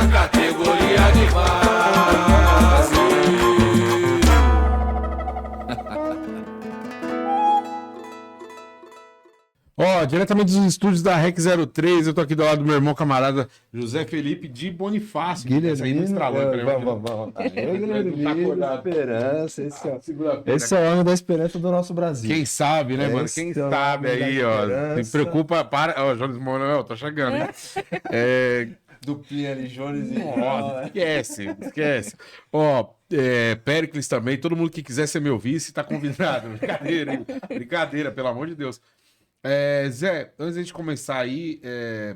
na categoria de base. Ó, diretamente dos estúdios da REC 03, eu tô aqui do lado do meu irmão camarada José Felipe de Bonifácio. Guilherme, Vamos. Guilherme, Tá acordado. Esperança, esse é o homem da esperança do nosso Brasil. Quem sabe, né, mano? Esse Quem é o sabe nome aí, da ó. esperança. Se preocupa, para. Ó, Jones Manuel, tô chegando, hein? Duplinha ali, Jones e... Nossa, esquece. Ó, Péricles também, todo mundo que quiser ser meu vice tá convidado. Brincadeira, hein? Brincadeira, pelo amor de Deus. Zé, antes de a gente começar aí,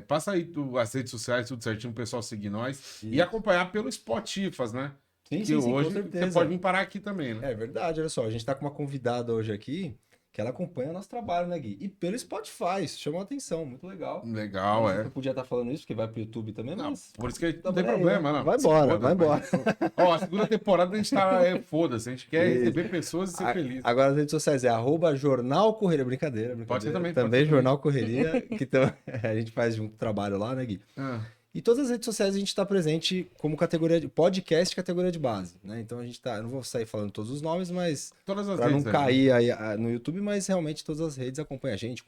passa aí as redes sociais, tudo certinho, o pessoal seguir nós e acompanhar pelo Spotify, né? Sim, Que hoje com certeza. você pode vir parar aqui também, né? É verdade, olha só, a gente tá com uma convidada hoje aqui, que ela acompanha o nosso trabalho, né, Gui? E pelo Spotify, isso chamou a atenção, muito legal. Legal, Eu podia estar falando isso, porque vai pro YouTube também, Não, mas... por isso que não Tamo tem aí, problema, né? não. Vai embora. Ó, a segunda temporada a gente tá foda-se, a gente quer receber pessoas e ser feliz. Agora as redes sociais é @Jornal Correria, brincadeira. Pode ser também. Também Jornal Correria, que a gente faz junto trabalho lá, né, Gui? E todas as redes sociais a gente está presente como categoria de podcast, categoria de base, né? Então a gente tá, eu não vou sair falando todos os nomes, mas todas as para não redes, cair aí no YouTube, mas realmente todas as redes acompanha a gente,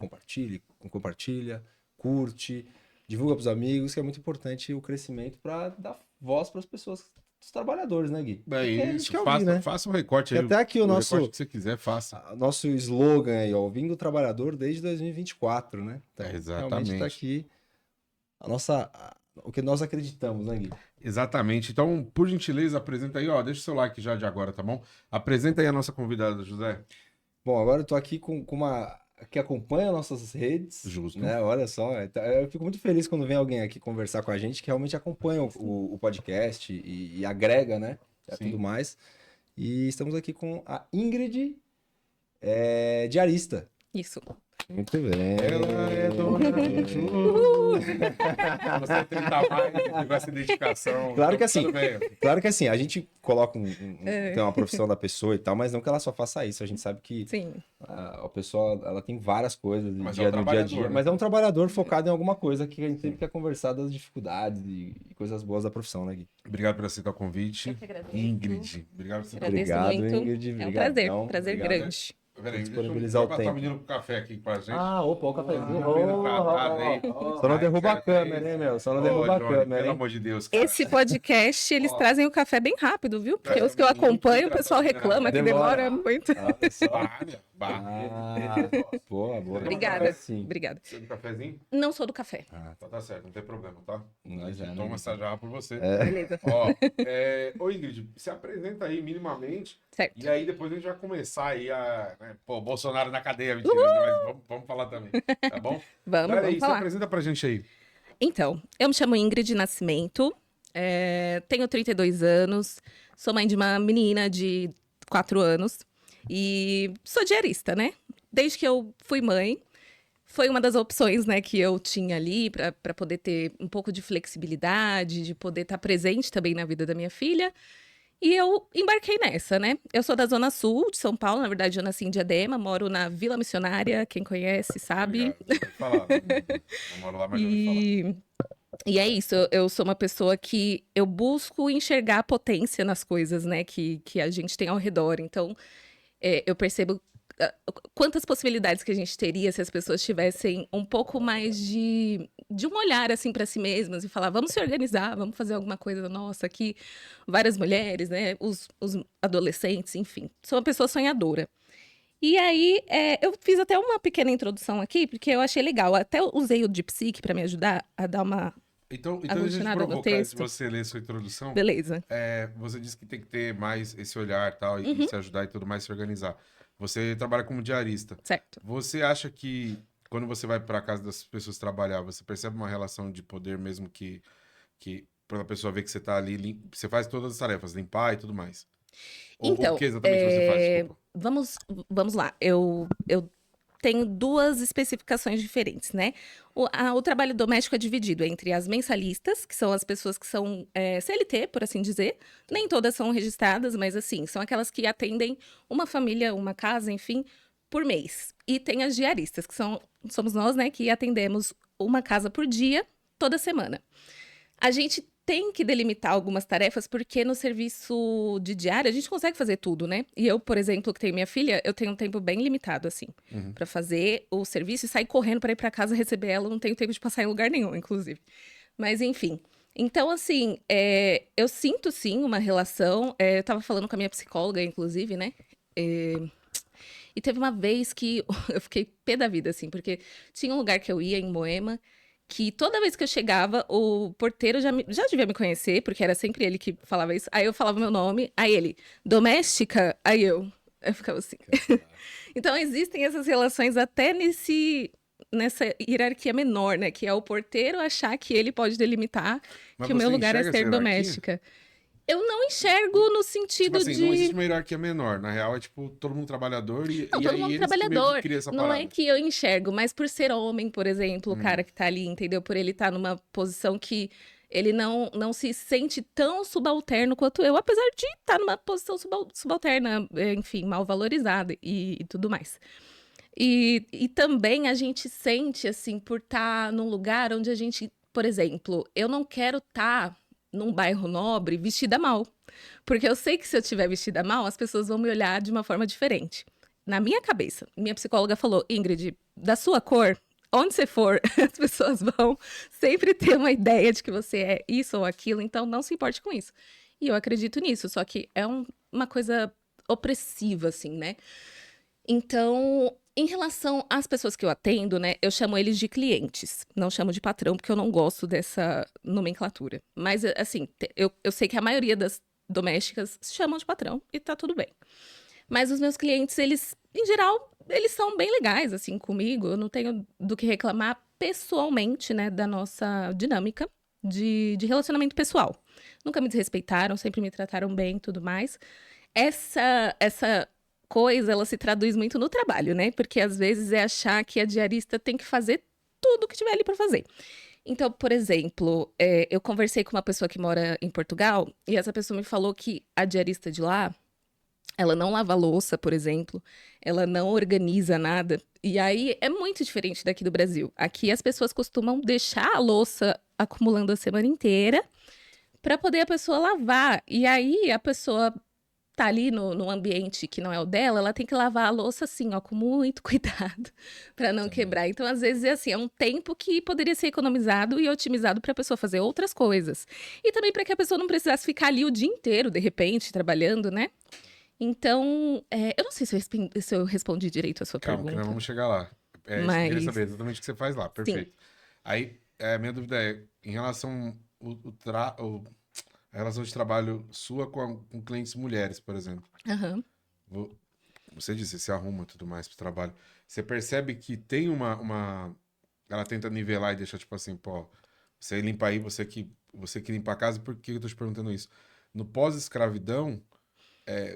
compartilha, curte, divulga para os amigos, que é muito importante o crescimento para dar voz para as pessoas, os trabalhadores, né, Gui? É isso, faça um recorte e aí. até aqui o nosso recorte que você quiser, faça. Nosso slogan aí, ó, ouvindo o trabalhador desde 2024, né? Então, exatamente. Realmente tá aqui o que nós acreditamos, né, Gui? Exatamente. Então, por gentileza, apresenta aí, ó, deixa o seu like já de agora, tá bom? Apresenta aí a nossa convidada, José. Bom, agora eu tô aqui com uma que acompanha nossas redes. Justo. Né? Olha só, eu fico muito feliz quando vem alguém aqui conversar com a gente que realmente acompanha o podcast e agrega, né? Tudo mais. E estamos aqui com a Ingrid, diarista. Isso. Muito bem. Ela é dona de tudo. Você tenta mais, com essa identificação. Claro que assim. Tudo bem. Claro que assim, a gente coloca tem uma profissão da pessoa e tal, mas não que ela só faça isso. A gente sabe que Sim. a pessoa ela tem várias coisas Mas no dia a dia. Né? Mas é um trabalhador focado em alguma coisa que a gente sempre quer conversar das dificuldades e coisas boas da profissão, né, Gui? Obrigado por aceitar o convite. Eu que agradeço. Ingrid. Obrigado por você Obrigado, muito. Ingrid. É um prazer grande. Peraí, disponibilizar o botar tempo. o menino com café aqui pra gente. Opa, o cafezinho. Só não derruba a câmera, hein, meu? Só não derruba a câmera, pelo hein? amor de Deus. Cara. Esse podcast, eles trazem o café bem rápido, viu? Porque os que eu acompanho, o pessoal reclama que demora muito. Boa. Obrigada. Obrigada. Você é do cafezinho? Não sou do café. Tá certo, não tem problema, tá? Nós Toma essa jarra por você. Beleza. Ó, ô Ingrid, se apresenta aí minimamente. Certo. E aí depois a gente vai começar aí Pô, Bolsonaro na cadeia, mentira, mas vamos falar também, tá bom? Vamos Se falar. apresenta pra gente aí. Então, eu me chamo Ingrid Nascimento, tenho 32 anos, sou mãe de uma menina de 4 anos e sou diarista, né? Desde que eu fui mãe, foi uma das opções, né, que eu tinha ali para poder ter um pouco de flexibilidade, de poder estar presente também na vida da minha filha. E eu embarquei nessa, né? Eu sou da Zona Sul de São Paulo, na verdade eu nasci em Diadema, moro na Vila Missionária, quem conhece sabe. Eu moro lá, mas já ouvi falar. E é isso, eu sou uma pessoa que eu busco enxergar a potência nas coisas, né, que a gente tem ao redor. Então, eu percebo quantas possibilidades que a gente teria se as pessoas tivessem um pouco mais de um olhar assim para si mesmas e falar, vamos se organizar, vamos fazer alguma coisa nossa aqui. Várias mulheres, né, os adolescentes, enfim. Sou uma pessoa sonhadora. E aí, eu fiz até uma pequena introdução aqui, porque eu achei legal. Até usei o DeepSeek para me ajudar a dar uma Então a gente aglutinada no provocar, antes de texto. você ler sua introdução, Beleza. você disse que tem que ter mais esse olhar tal, e se ajudar e tudo mais, se organizar. Você trabalha como diarista. Certo. Você acha que quando você vai para casa das pessoas trabalhar, você percebe uma relação de poder mesmo que para a pessoa ver que você tá ali, você faz todas as tarefas, limpar e tudo mais? Então, o que exatamente você faz? Desculpa. Vamos lá. Eu tenho duas especificações diferentes, né? O trabalho doméstico é dividido entre as mensalistas, que são as pessoas que são CLT, por assim dizer. Nem todas são registradas, mas assim, são aquelas que atendem uma família, uma casa, enfim, por mês. E tem as diaristas, que somos nós, né, que atendemos uma casa por dia, toda semana. A gente tem que delimitar algumas tarefas, porque no serviço de diária a gente consegue fazer tudo, né? E eu, por exemplo, que tenho minha filha, eu tenho um tempo bem limitado, assim, pra fazer o serviço e sair correndo pra ir pra casa receber ela. Eu não tenho tempo de passar em lugar nenhum, inclusive. Mas, enfim. Então, assim, eu sinto, sim, uma relação. Eu tava falando com a minha psicóloga, inclusive, né? E teve uma vez que eu fiquei pé da vida, assim, porque tinha um lugar que eu ia em Moema, que toda vez que eu chegava, o porteiro já devia me conhecer, porque era sempre ele que falava isso. Aí eu falava meu nome, aí ele, doméstica? Aí eu ficava assim. Então, existem essas relações até nessa hierarquia menor, né? Que é o porteiro achar que ele pode delimitar Mas que o meu você lugar é enxerga essa ser hierarquia? doméstica. Eu não enxergo no sentido Tipo assim, de... não existe uma hierarquia menor. Na real, é tipo, todo mundo trabalhador Não, e todo aí mundo eles que meio que trabalhador. criam essa Não é parada. que eu enxergo, mas por ser homem, por exemplo, o cara que tá ali, entendeu? Por ele estar numa posição que ele não se sente tão subalterno quanto eu, apesar de estar numa posição subalterna, enfim, mal valorizada e tudo mais. E também a gente sente, assim, por estar num lugar onde a gente, por exemplo, eu não quero estar num bairro nobre vestida mal. Porque eu sei que se eu estiver vestida mal, as pessoas vão me olhar de uma forma diferente. Na minha cabeça, minha psicóloga falou, Ingrid, da sua cor, onde você for, as pessoas vão sempre ter uma ideia de que você é isso ou aquilo, então não se importe com isso. E eu acredito nisso, só que é uma coisa opressiva, assim, né? Então, em relação às pessoas que eu atendo, né, eu chamo eles de clientes, não chamo de patrão, porque eu não gosto dessa nomenclatura. Mas, assim, eu sei que a maioria das domésticas se chamam de patrão e tá tudo bem. Mas os meus clientes, eles, em geral, eles são bem legais, assim, comigo. Eu não tenho do que reclamar pessoalmente, né, da nossa dinâmica de relacionamento pessoal. Nunca me desrespeitaram, sempre me trataram bem e tudo mais. Essa coisa, ela se traduz muito no trabalho, né? Porque às vezes é achar que a diarista tem que fazer tudo que tiver ali para fazer. Então, por exemplo, eu conversei com uma pessoa que mora em Portugal e essa pessoa me falou que a diarista de lá, ela não lava louça, por exemplo, ela não organiza nada. E aí é muito diferente daqui do Brasil. Aqui as pessoas costumam deixar a louça acumulando a semana inteira para poder a pessoa lavar. E aí a pessoa tá ali no ambiente que não é o dela, ela tem que lavar a louça assim, ó, com muito cuidado, para não quebrar. Então, às vezes, assim, é um tempo que poderia ser economizado e otimizado para a pessoa fazer outras coisas. E também para que a pessoa não precisasse ficar ali o dia inteiro, de repente, trabalhando, né? Então, eu não sei se eu respondi direito a sua Calma, que pergunta. nós vamos chegar lá. Eu Mas- queria saber exatamente o que você faz lá. Perfeito. Aí, a minha dúvida é, em relação a relação de trabalho sua com clientes mulheres, por exemplo. Aham. Você disse, você se arruma e tudo mais pro trabalho. Você percebe que tem ela tenta nivelar e deixar, tipo assim, pô, você limpa aí, você que limpa a casa, por que eu tô te perguntando isso? No pós-escravidão,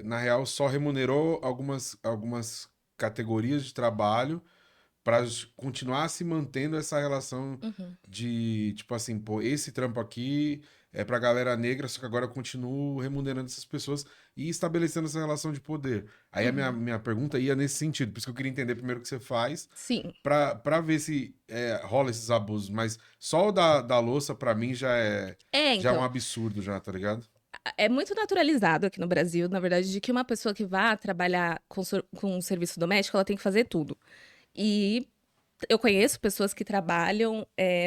na real, só remunerou algumas categorias de trabalho para continuar se mantendo essa relação de, tipo assim, pô, esse trampo aqui é pra galera negra, só que agora eu continuo remunerando essas pessoas e estabelecendo essa relação de poder. Aí a minha pergunta ia nesse sentido, por isso que eu queria entender primeiro o que você faz, Sim. pra ver se rola esses abusos, mas só o da louça, pra mim, já é Então, um absurdo já, tá ligado? é muito naturalizado aqui no Brasil, na verdade, de que uma pessoa que vá trabalhar com um serviço doméstico, ela tem que fazer tudo. E eu conheço pessoas que trabalham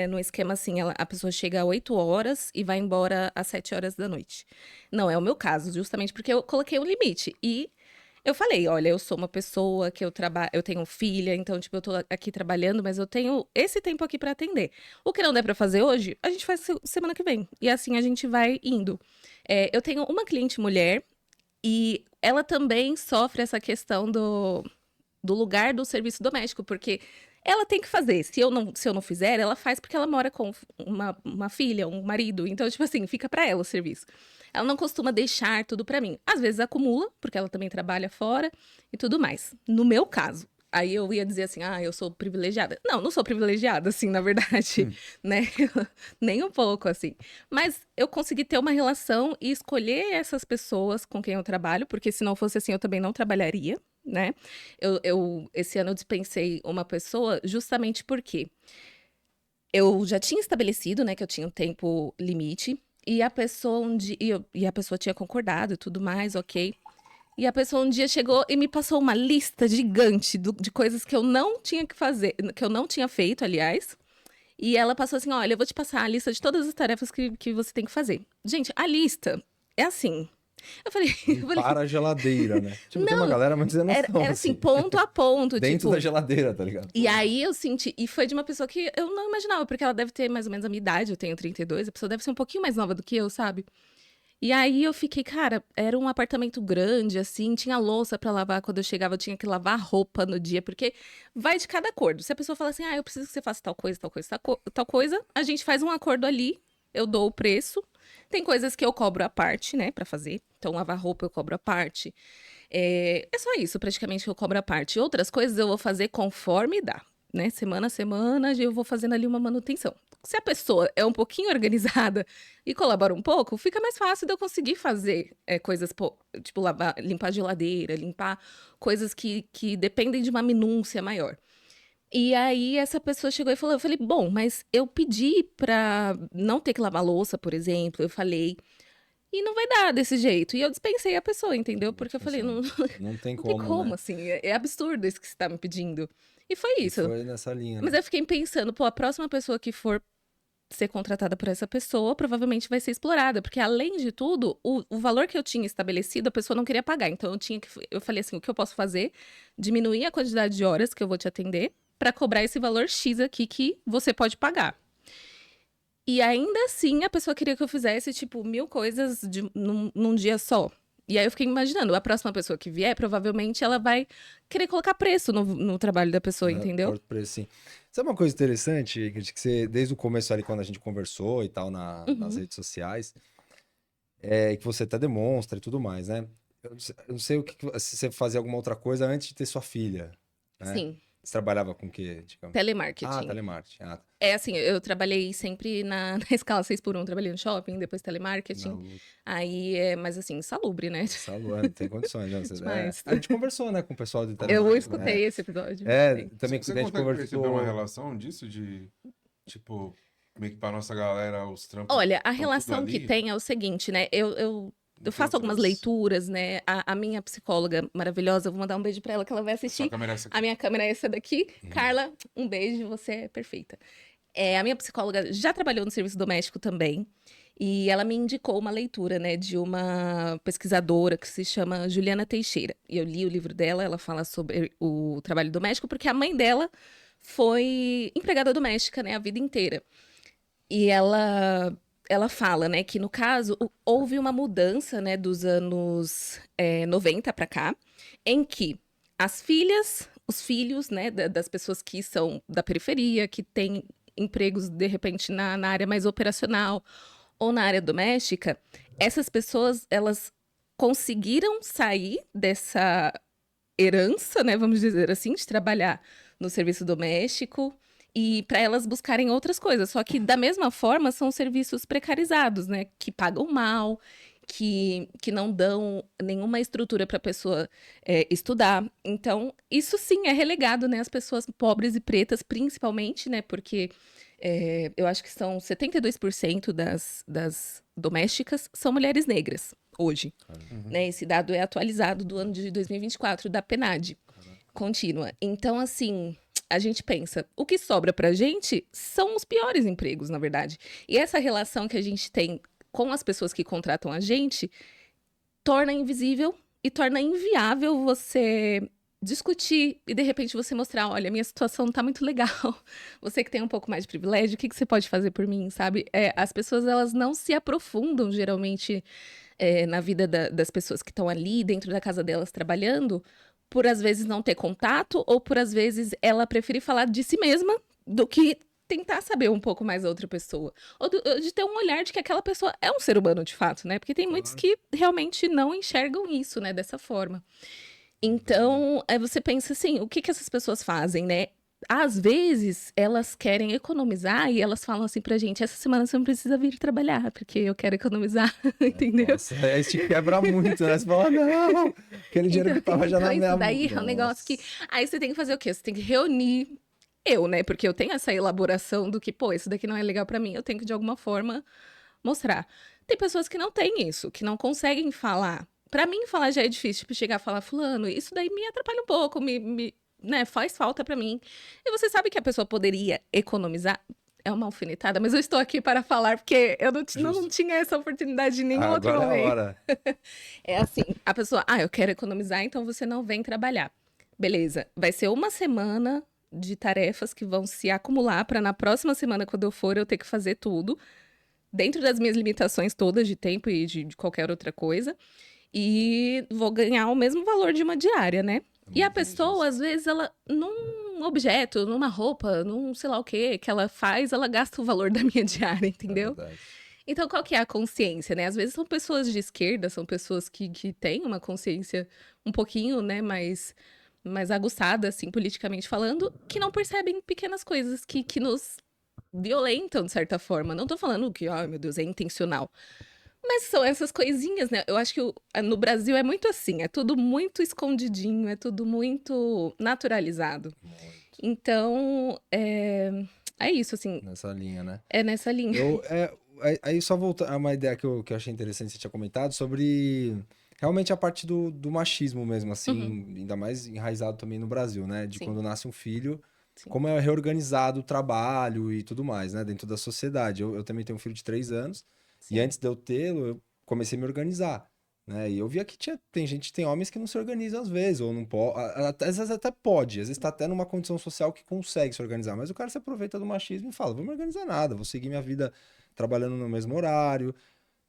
no esquema assim, a pessoa chega às 8 horas e vai embora às 7 horas da noite. Não é o meu caso, justamente porque eu coloquei um limite. E eu falei, olha, eu sou uma pessoa que eu tenho filha, então, tipo, eu tô aqui trabalhando, mas eu tenho esse tempo aqui pra atender. O que não der pra fazer hoje, a gente faz semana que vem. E assim a gente vai indo. Eu tenho uma cliente mulher e ela também sofre essa questão do lugar do serviço doméstico, porque ela tem que fazer. Se eu não fizer, ela faz porque ela mora com uma filha, um marido. Então, tipo assim, fica pra ela o serviço. Ela não costuma deixar tudo pra mim. Às vezes acumula, porque ela também trabalha fora e tudo mais. No meu caso, aí eu ia dizer assim, eu sou privilegiada. Não sou privilegiada, assim, na verdade, né? Nem um pouco, assim. Mas eu consegui ter uma relação e escolher essas pessoas com quem eu trabalho, porque se não fosse assim, eu também não trabalharia, né? Esse ano eu dispensei uma pessoa justamente porque eu já tinha estabelecido, né, que eu tinha um tempo limite. E a pessoa um dia, e a pessoa tinha concordado e tudo mais, ok. E a pessoa um dia chegou e me passou uma lista gigante de coisas que eu não tinha que fazer, que eu não tinha feito, aliás. E ela passou assim: olha, eu vou te passar a lista de todas as tarefas que você tem que fazer. Gente, a lista é assim. Eu falei, Para a geladeira, né? Tipo, tem uma Não, galera, mas dizendo não era assim, ponto a ponto, dentro tipo. da geladeira, tá ligado? E aí eu senti, e foi de uma pessoa que eu não imaginava, porque ela deve ter mais ou menos a minha idade, eu tenho 32, a pessoa deve ser um pouquinho mais nova do que eu, sabe? E aí eu fiquei, cara, era um apartamento grande, assim, tinha louça pra lavar, quando eu chegava eu tinha que lavar roupa no dia, porque vai de cada acordo. Se a pessoa fala assim, eu preciso que você faça tal coisa, tal coisa, tal coisa, a gente faz um acordo ali, eu dou o preço. Tem coisas que eu cobro à parte, né, pra fazer. Então, lavar roupa eu cobro à parte. É só isso, praticamente, que eu cobro à parte. Outras coisas eu vou fazer conforme dá, né? Semana a semana eu vou fazendo ali uma manutenção. Se a pessoa é um pouquinho organizada e colabora um pouco, fica mais fácil de eu conseguir fazer coisas, tipo, limpar a geladeira, limpar coisas que dependem de uma minúcia maior. E aí essa pessoa chegou e falou, eu falei, bom, mas eu pedi pra não ter que lavar louça, por exemplo, eu falei, e não vai dar desse jeito. E eu dispensei a pessoa, entendeu? Porque eu falei, não, Não tem não tem como, como, né? assim, é absurdo isso que você tá me pedindo. E foi E isso. foi nessa linha, Mas né? eu fiquei pensando, pô, a próxima pessoa que for ser contratada por essa pessoa provavelmente vai ser explorada, porque além de tudo, o valor que eu tinha estabelecido, a pessoa não queria pagar. Então eu falei assim, o que eu posso fazer? Diminuir a quantidade de horas que eu vou te atender para cobrar esse valor X aqui que você pode pagar. E ainda assim, a pessoa queria que eu fizesse, tipo, 1000 coisas num dia só. E aí eu fiquei imaginando, a próxima pessoa que vier, provavelmente ela vai querer colocar preço no trabalho da pessoa, entendeu? Corto preço, sim. Sabe uma coisa interessante, Ingrid, que você, desde o começo ali, quando a gente conversou e tal, nas redes sociais, que você até demonstra e tudo mais, né? Eu não sei se você fazia alguma outra coisa antes de ter sua filha, né? Sim, Você trabalhava com o quê, digamos? telemarketing. Telemarketing. Ah, É assim, eu trabalhei sempre na escala 6x1, trabalhei no shopping, depois telemarketing. na luta. Aí mas assim, insalubre, né? Não tem condições, né? Demais. A gente conversou, né, com o pessoal de Eu telemarketing, escutei esse episódio. né? Sim. Também que Você a gente consegue perceber uma conversou. relação disso de, tipo, meio que pra nossa galera, os trampos Olha, a estão tudo relação que ali, tem é o seguinte, né? Eu não tem faço algumas outras- leituras, né? A minha psicóloga maravilhosa, eu vou mandar um beijo pra ela que ela vai Sua assistir. câmera é essa aqui. A minha câmera é essa daqui. Carla, um beijo, você é perfeita. A minha psicóloga já trabalhou no serviço doméstico também. E ela me indicou uma leitura, né, de uma pesquisadora que se chama Juliana Teixeira. E eu li o livro dela, ela fala sobre o trabalho doméstico, porque a mãe dela foi empregada doméstica, né, a vida inteira. E ela fala, né, que no caso houve uma mudança, né, dos anos 90 para cá, em que as filhas, os filhos, né, das pessoas que são da periferia, que têm empregos de repente na área mais operacional ou na área doméstica, essas pessoas elas conseguiram sair dessa herança, né, vamos dizer assim, de trabalhar no serviço doméstico e para elas buscarem outras coisas. Só que da mesma forma são serviços precarizados, né, que pagam mal, que não dão nenhuma estrutura para a pessoa estudar. Então, isso sim é relegado, né, às pessoas pobres e pretas, principalmente, né, porque eu acho que são 72% das domésticas são mulheres negras hoje. Né? Esse dado é atualizado do ano de 2024 da PNAD contínua. Então, assim, a gente pensa, o que sobra pra gente são os piores empregos, na verdade. E essa relação que a gente tem com as pessoas que contratam a gente torna invisível e torna inviável você discutir e de repente você mostrar, olha, minha situação não tá muito legal. Você que tem um pouco mais de privilégio, o que você pode fazer por mim, sabe? As pessoas, elas não se aprofundam, geralmente, na vida das pessoas que estão ali dentro da casa delas trabalhando, por às vezes não ter contato ou por às vezes ela preferir falar de si mesma do que tentar saber um pouco mais da outra pessoa. Ou de ter um olhar de que aquela pessoa é um ser humano de fato, né? Porque tem muitos que realmente não enxergam isso, né? Dessa forma. Então, você pensa assim, o que essas pessoas fazem, né? Às vezes, elas querem economizar e elas falam assim pra gente, essa semana você não precisa vir trabalhar, porque eu quero economizar, entendeu? Nossa, aí te quebra muito, né? Você fala, não, aquele dinheiro que tava já na minha Isso daí é um Nossa. negócio que... Aí você tem que fazer o quê? Você tem que reunir né? Porque eu tenho essa elaboração do que, pô, isso daqui não é legal pra mim, eu tenho que, de alguma forma, mostrar. Tem pessoas que não têm isso, que não conseguem falar. Pra mim, falar já é difícil, tipo, chegar a falar, fulano, isso daí me atrapalha um pouco, né, faz falta pra mim. E você sabe que a pessoa poderia economizar? É uma alfinetada, mas eu estou aqui para falar, porque eu não tinha essa oportunidade em nenhum outro Agora é a momento. hora. É assim, a pessoa, eu quero economizar, então você não vem trabalhar. Beleza, vai ser uma semana de tarefas que vão se acumular para na próxima semana, quando eu for, eu ter que fazer tudo, dentro das minhas limitações todas de tempo e de qualquer outra coisa, e vou ganhar o mesmo valor de uma diária, né? E a pessoa, às vezes, ela, num objeto, numa roupa, num sei lá o quê, que ela faz, ela gasta o valor da minha diária, entendeu? É verdade. Então, qual que é a consciência, né? Às vezes são pessoas de esquerda, são pessoas que têm uma consciência um pouquinho, né, mais aguçada, assim, politicamente falando, que não percebem pequenas coisas que nos violentam, de certa forma. Não tô falando que, ai, meu Deus, é intencional. Mas são essas coisinhas, né? Eu acho que no Brasil é muito assim, é tudo muito escondidinho, é tudo muito naturalizado. Então, é isso, assim, Nessa linha, né? é nessa linha. Aí só voltar a uma ideia que eu achei interessante que você tinha comentado sobre realmente a parte do machismo mesmo, assim, ainda mais enraizado também no Brasil, né? De Sim. quando nasce um filho, Sim. como é reorganizado o trabalho e tudo mais, né? Dentro da sociedade. Eu também tenho um filho de 3 anos Sim. e antes de eu tê-lo, eu comecei a me organizar. Né? E eu via que tem homens que não se organizam às vezes, ou não pode, às vezes até pode, às vezes tá até numa condição social que consegue se organizar, mas o cara se aproveita do machismo e fala, vou me organizar nada, vou seguir minha vida trabalhando no mesmo horário,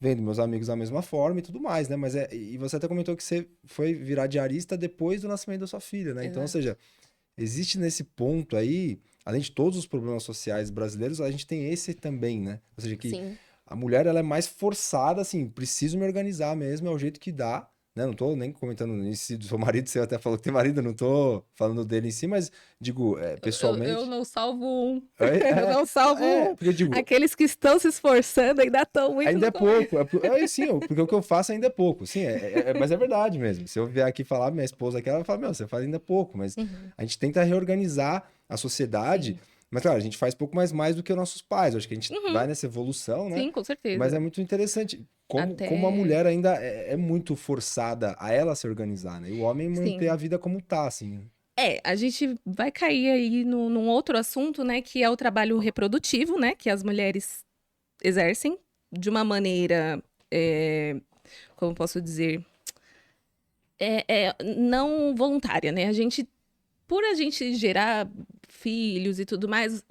vendo meus amigos da mesma forma e tudo mais, né? Mas e você até comentou que você foi virar diarista depois do nascimento da sua filha, né? Então, ou Exato. seja, existe nesse ponto aí, além de todos os problemas sociais brasileiros, a gente tem esse também, né? Ou seja, que Sim. a mulher, ela é mais forçada, assim, preciso me organizar mesmo, é o jeito que dá, né? Não tô nem comentando nisso do seu marido, você até falou que tem marido, não tô falando dele em si, mas digo, pessoalmente... Eu não salvo um. É, Eu não salvo um. porque eu digo, Aqueles que estão se esforçando ainda estão muito ainda é no começo. pouco, sim, porque o que eu faço ainda é pouco, sim, mas é verdade mesmo. Se eu vier aqui falar, minha esposa aqui, ela vai falar, meu, você faz ainda pouco, mas a gente tenta reorganizar a sociedade, Sim. mas claro, a gente faz pouco mais do que os nossos pais, eu acho que a gente vai nessa evolução, né? Sim, com certeza. Mas é muito interessante como Até- a mulher ainda é muito forçada a ela se organizar, né? E o homem manter Sim. a vida como tá, assim. A gente vai cair aí num outro assunto, né, que é o trabalho reprodutivo, né, que as mulheres exercem de uma maneira, como posso dizer, não voluntária, né? Por a gente gerar filhos e tudo mais,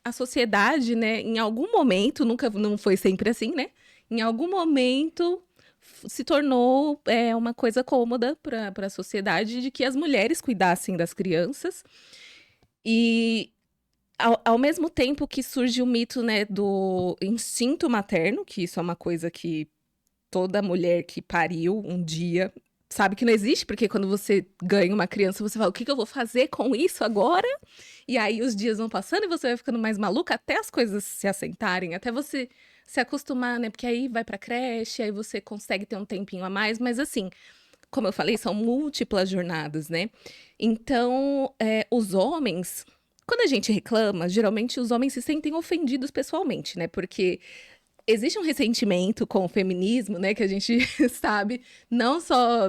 a sociedade, né, em algum momento, não foi sempre assim, né? Em algum momento se tornou uma coisa cômoda para a sociedade de que as mulheres cuidassem das crianças. E ao mesmo tempo que surge o mito, né, do instinto materno, que isso é uma coisa que toda mulher que pariu um dia sabe que não existe, porque quando você ganha uma criança, você fala, o que eu vou fazer com isso agora? E aí os dias vão passando e você vai ficando mais maluca até as coisas se assentarem, até você se acostumar, né? Porque aí vai pra creche, aí você consegue ter um tempinho a mais, mas assim, como eu falei, são múltiplas jornadas, né? Então, os homens, quando a gente reclama, geralmente os homens se sentem ofendidos pessoalmente, né? Porque existe um ressentimento com o feminismo, né, que a gente sabe, não só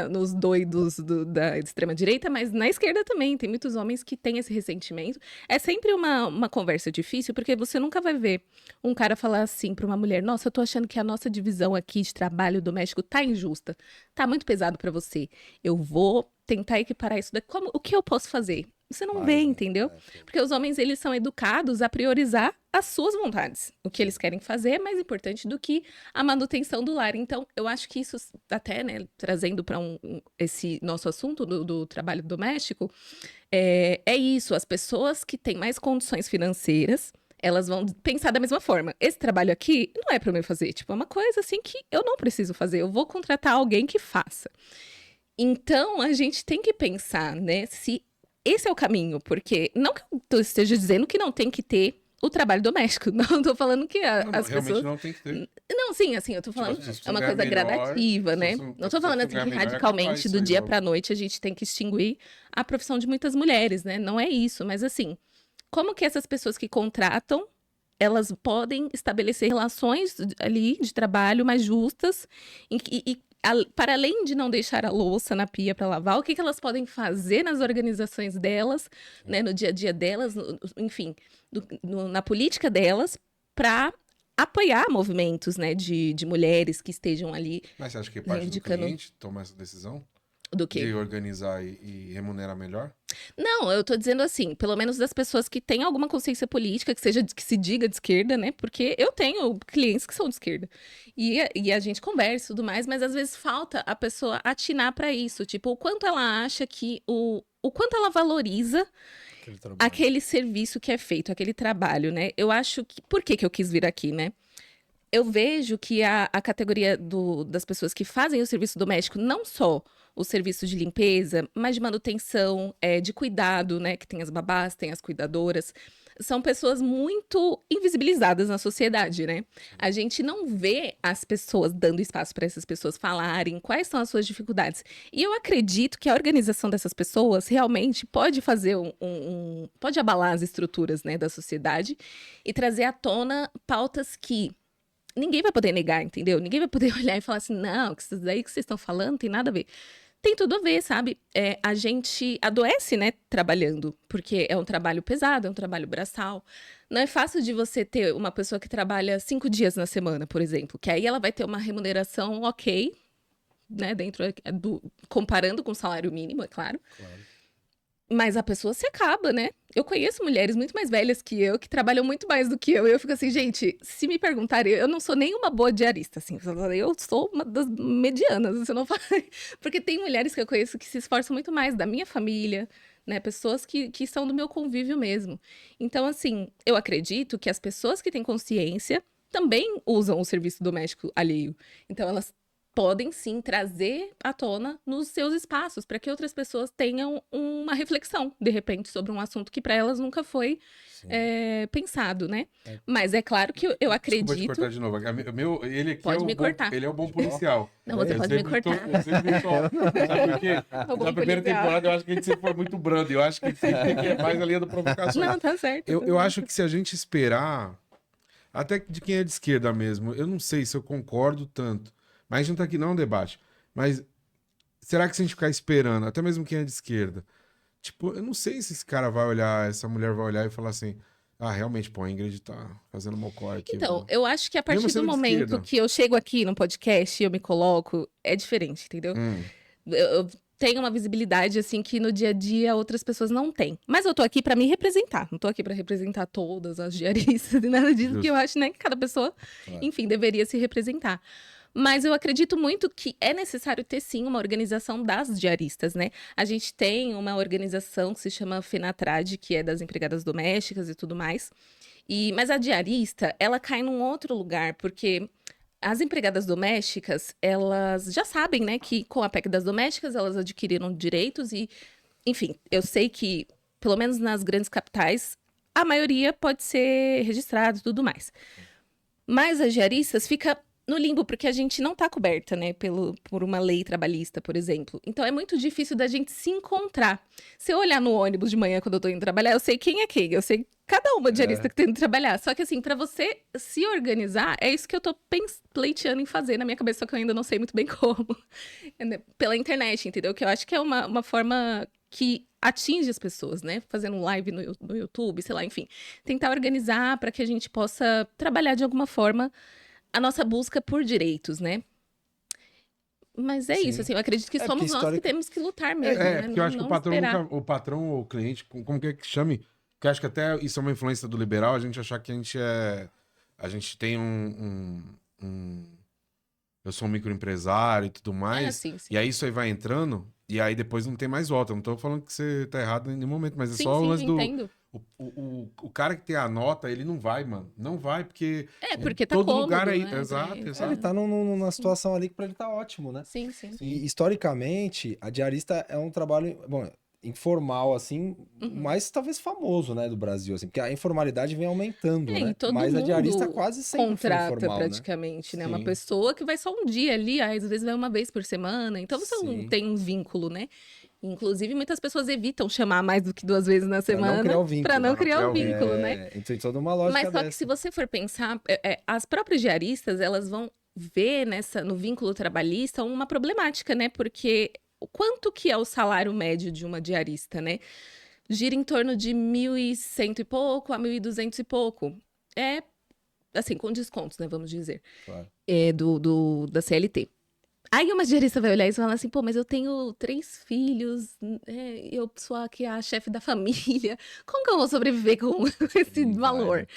nos doidos da extrema-direita, mas na esquerda também. Tem muitos homens que têm esse ressentimento. É sempre uma conversa difícil, porque você nunca vai ver um cara falar assim para uma mulher: nossa, eu tô achando que a nossa divisão aqui de trabalho doméstico tá injusta, tá muito pesado para você. Eu vou tentar equiparar isso daqui. O que eu posso fazer? Você não vê, entendeu? Porque os homens, eles são educados a priorizar as suas vontades. O que eles querem fazer é mais importante do que a manutenção do lar. Então, eu acho que isso, até, né, trazendo para esse nosso assunto do trabalho doméstico, é isso. As pessoas que têm mais condições financeiras, elas vão pensar da mesma forma. Esse trabalho aqui não é para eu fazer. Tipo, é uma coisa assim que eu não preciso fazer. Eu vou contratar alguém que faça. Então, a gente tem que pensar, né, se esse é o caminho, porque não que eu esteja dizendo que não tem que ter o trabalho doméstico, não tô falando que as realmente pessoas... não tem que ter. Não, sim, assim, eu tô falando, Tipo, se é uma ganhar coisa melhor, gradativa, né? Não tô falando se assim ganhar que melhor, é radicalmente, capaz do de dia sair pra noite, a gente tem que extinguir a profissão de muitas mulheres, né? Não é isso, mas assim, como que essas pessoas que contratam elas podem estabelecer relações ali de trabalho mais justas para além de não deixar a louça na pia para lavar, o que elas podem fazer nas organizações delas, né, no dia a dia delas, enfim, na política delas, para apoiar movimentos, né, de mulheres que estejam ali. Mas você acha que parte do cliente toma essa decisão? Do quê? De organizar e remunerar melhor? Não, eu tô dizendo assim, pelo menos das pessoas que têm alguma consciência política, que se diga de esquerda, né? Porque eu tenho clientes que são de esquerda. E a gente conversa e tudo mais, mas às vezes falta a pessoa atinar para isso. Tipo, o quanto ela acha que o quanto ela valoriza aquele serviço que é feito, aquele trabalho, né? Eu acho que. Por que eu quis vir aqui, né? Eu vejo que a categoria das pessoas que fazem o serviço doméstico, não só o serviço de limpeza, mas de manutenção, de cuidado, né? Que tem as babás, tem as cuidadoras. São pessoas muito invisibilizadas na sociedade, né? A gente não vê as pessoas dando espaço para essas pessoas falarem quais são as suas dificuldades. E eu acredito que a organização dessas pessoas realmente pode fazer pode abalar as estruturas, né, da sociedade e trazer à tona pautas que ninguém vai poder negar, entendeu? Ninguém vai poder olhar e falar assim, não, que isso daí que vocês estão falando tem nada a ver. Tem tudo a ver, sabe? A gente adoece, né, trabalhando, porque é um trabalho pesado, é um trabalho braçal. Não é fácil de você ter uma pessoa que trabalha 5 dias na semana, por exemplo, que aí ela vai ter uma remuneração ok, né, comparando com o salário mínimo, é claro. Mas a pessoa se acaba, né? Eu conheço mulheres muito mais velhas que trabalham muito mais do que eu. E eu fico assim, gente, se me perguntarem, eu não sou nem uma boa diarista, assim. Eu sou uma das medianas, se eu não falar. Porque tem mulheres que eu conheço que se esforçam muito mais, da minha família, né? Pessoas que são do meu convívio mesmo. Então, assim, eu acredito que as pessoas que têm consciência também usam o serviço doméstico alheio. Então, elas podem sim trazer à tona nos seus espaços para que outras pessoas tenham uma reflexão, de repente, sobre um assunto que para elas nunca foi pensado, né? Mas é claro que eu acredito... Desculpa te cortar de novo. Ele aqui pode me cortar. Ele é o bom policial. Não, você pode me cortar. Sabe por quê? Na primeira temporada eu acho que a gente sempre foi muito brando. Eu acho que tem que ir mais a linha da provocação. Não, tá certo. Eu acho que se a gente esperar, até de quem é de esquerda mesmo, eu não sei se eu concordo tanto. Mas a gente não tá aqui não é um debate. Mas será que se a gente ficar esperando, até mesmo quem é de esquerda, tipo, eu não sei se esse cara vai olhar, essa mulher vai olhar e falar assim, realmente, pô, a Ingrid tá fazendo mocó aqui. Então, eu acho que a partir do momento que eu chego aqui no podcast e eu me coloco, é diferente, entendeu? Eu tenho uma visibilidade, assim, que no dia a dia outras pessoas não têm. Mas eu tô aqui pra me representar. Não tô aqui pra representar todas as diaristas e nada disso, porque eu acho, né, que cada pessoa, enfim, deveria se representar. Mas eu acredito muito que é necessário ter, sim, uma organização das diaristas, né? A gente tem uma organização que se chama FENATRAD, que é das empregadas domésticas e tudo mais. Mas a diarista, ela cai num outro lugar, porque as empregadas domésticas, elas já sabem, né, que com a PEC das domésticas, elas adquiriram direitos e, enfim, eu sei que, pelo menos nas grandes capitais, a maioria pode ser registrada e tudo mais. Mas as diaristas fica no limbo, porque a gente não tá coberta, né, por uma lei trabalhista, por exemplo. Então, é muito difícil da gente se encontrar. Se eu olhar no ônibus de manhã, quando eu tô indo trabalhar, eu sei quem é quem. Eu sei cada uma diarista que tem que trabalhar. Só que, assim, pra você se organizar, é isso que eu tô pleiteando em fazer na minha cabeça, só que eu ainda não sei muito bem como. Pela internet, entendeu? Que eu acho que é uma forma que atinge as pessoas, né? Fazendo um live no YouTube, sei lá, enfim. Tentar organizar para que a gente possa trabalhar de alguma forma a nossa busca por direitos, né? Mas isso, assim, eu acredito que somos nós que temos que lutar mesmo, né? Porque eu acho que o patrão ou o cliente, como que é que chame? Porque eu acho que até isso é uma influência do liberal, a gente achar que a gente tem eu sou um microempresário e tudo mais, sim. E aí isso aí vai entrando, e aí depois não tem mais volta. Eu não tô falando que você tá errado em nenhum momento, mas é só o lance do... Entendo. O cara que tem a nota, ele não vai, mano. Não vai, porque... porque tá todo cômodo, lugar aí. né? Exato. Ele tá numa situação ali que pra ele tá ótimo, né? Sim. E historicamente, a diarista é um trabalho, bom, informal, assim, mais talvez famoso, né, do Brasil, assim, porque a informalidade vem aumentando, né? Mas a diarista quase sempre contrata foi informal, praticamente, né? Uma Sim. pessoa que vai só um dia ali, às vezes vai uma vez por semana, então você não Sim. tem um vínculo, né? Inclusive, muitas pessoas evitam chamar mais do que 2 vezes na Pra não semana criar o vínculo. para não criar o criar o vínculo, né? Então tem toda uma lógica Mas só que dessa. se você for pensar, as próprias diaristas, elas vão ver no vínculo trabalhista uma problemática, né? Porque o quanto que é o salário médio de uma diarista, né? Gira em torno de 1.100 e pouco a 1.200 e pouco. É, assim, com descontos, né? Vamos dizer. Claro. Da CLT. Aí uma diarista vai olhar e fala assim, pô, mas eu tenho 3 filhos, eu sou aqui a chefe da família, como que eu vou sobreviver com esse valor?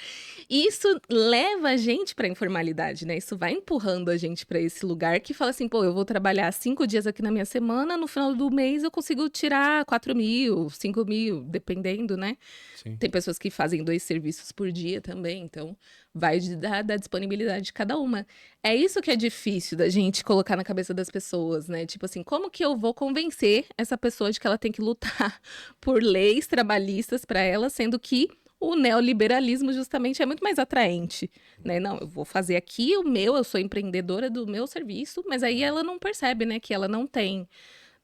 E isso leva a gente para a informalidade, né? Isso vai empurrando a gente para esse lugar que fala assim, pô, eu vou trabalhar 5 dias aqui na minha semana, no final do mês eu consigo tirar 4.000, 5.000, dependendo, né? Sim. Tem pessoas que fazem 2 serviços por dia também, então vai da disponibilidade de cada uma. É isso que é difícil da gente colocar na cabeça das pessoas, né? Tipo assim, como que eu vou convencer essa pessoa de que ela tem que lutar por leis trabalhistas para ela, sendo que o neoliberalismo justamente é muito mais atraente, né? Não, eu vou fazer aqui eu sou empreendedora do meu serviço, mas aí ela não percebe, né, que ela não tem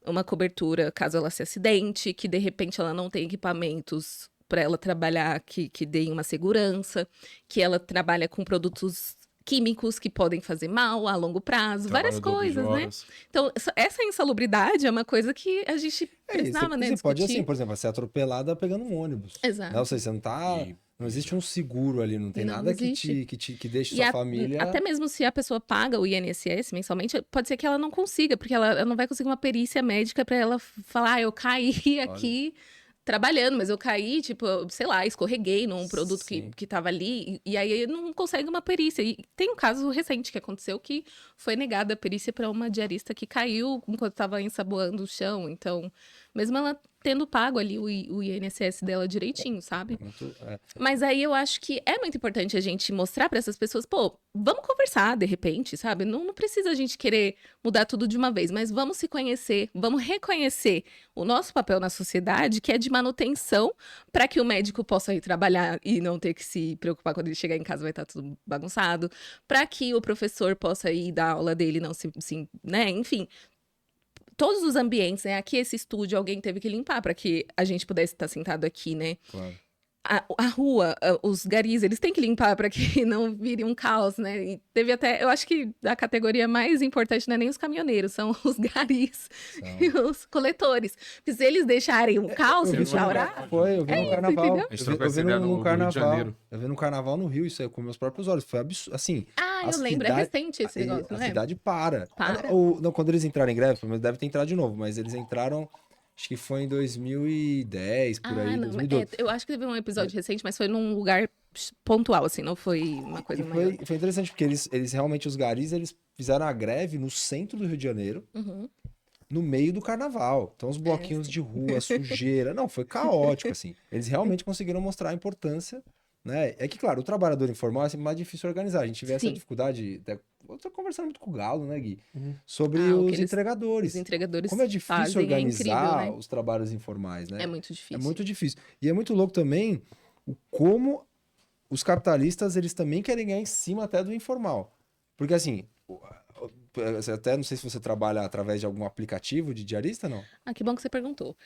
uma cobertura caso ela se acidente, que de repente ela não tem equipamentos para ela trabalhar que deem uma segurança, que ela trabalha com produtos químicos que podem fazer mal a longo prazo, várias Trabalho dobro de coisas, né? horas. Então, essa insalubridade é uma coisa que a gente É isso, precisava, né, você pode, discutir. assim, por exemplo, ser atropelada pegando um ônibus. Exato. Né? Ou seja, você não tá... E- Não existe um seguro ali, não tem Não nada existe. que deixe E sua família... até mesmo se a pessoa paga o INSS mensalmente, pode ser que ela não consiga, porque ela não vai conseguir uma perícia médica para ela falar, eu caí aqui trabalhando, mas eu caí, tipo, sei lá, escorreguei num produto Sim. que tava ali, e aí não consegue uma perícia. E tem um caso recente que aconteceu que foi negada a perícia para uma diarista que caiu enquanto estava ensaboando o chão. Então, mesmo ela tendo pago ali o INSS dela direitinho, sabe? Mas aí eu acho que é muito importante a gente mostrar para essas pessoas, pô, vamos conversar de repente, sabe? Não precisa a gente querer mudar tudo de uma vez, mas vamos se conhecer, vamos reconhecer o nosso papel na sociedade, que é de manutenção, para que o médico possa ir trabalhar e não ter que se preocupar quando ele chegar em casa vai estar tudo bagunçado, para que o professor possa ir dar aula dele e não né? Enfim, todos os ambientes, né? Aqui esse estúdio alguém teve que limpar para que a gente pudesse estar sentado aqui, né? Claro. A rua, os garis, eles têm que limpar para que não vire um caos, né? E teve até, eu acho que a categoria mais importante não é nem os caminhoneiros, são os garis e os coletores. Porque se eles deixarem um caos, Eu vi instaurar, eu vi no carnaval. entendeu? A gente Eu trocou vi essa ideia no no Rio de carnaval. Janeiro. Eu vi no carnaval no Rio, isso aí com meus próprios olhos. Foi absurdo. Assim, Ah, a eu lembro, é cidade- recente esse negócio, a não é? cidade para. Para. Não, quando eles entraram em greve, pelo menos deve ter entrado de novo, mas eles entraram, acho que foi em 2010, por aí, não, 2012. eu acho que teve um episódio recente, mas foi num lugar pontual, assim, não foi uma coisa E maior. foi interessante, porque eles realmente, os garis, eles fizeram a greve no centro do Rio de Janeiro, Uhum. no meio do carnaval. Então, os bloquinhos de rua, sujeira. Não, foi caótico, assim. Eles realmente conseguiram mostrar a importância, né? É que, claro, o trabalhador informal é sempre mais difícil organizar. A gente vê essa Sim. dificuldade. Eu tô conversando muito com o Galo, né, Gui? Sobre Ah, o que os eles- entregadores. Os entregadores Como é difícil fazem, organizar é incrível, né? os trabalhos informais, né? É muito difícil. É muito difícil. E é muito louco também como os capitalistas, eles também querem ganhar em cima até do informal. Porque assim, você até não sei se você trabalha através de algum aplicativo de diarista, não. Ah, que bom que você perguntou.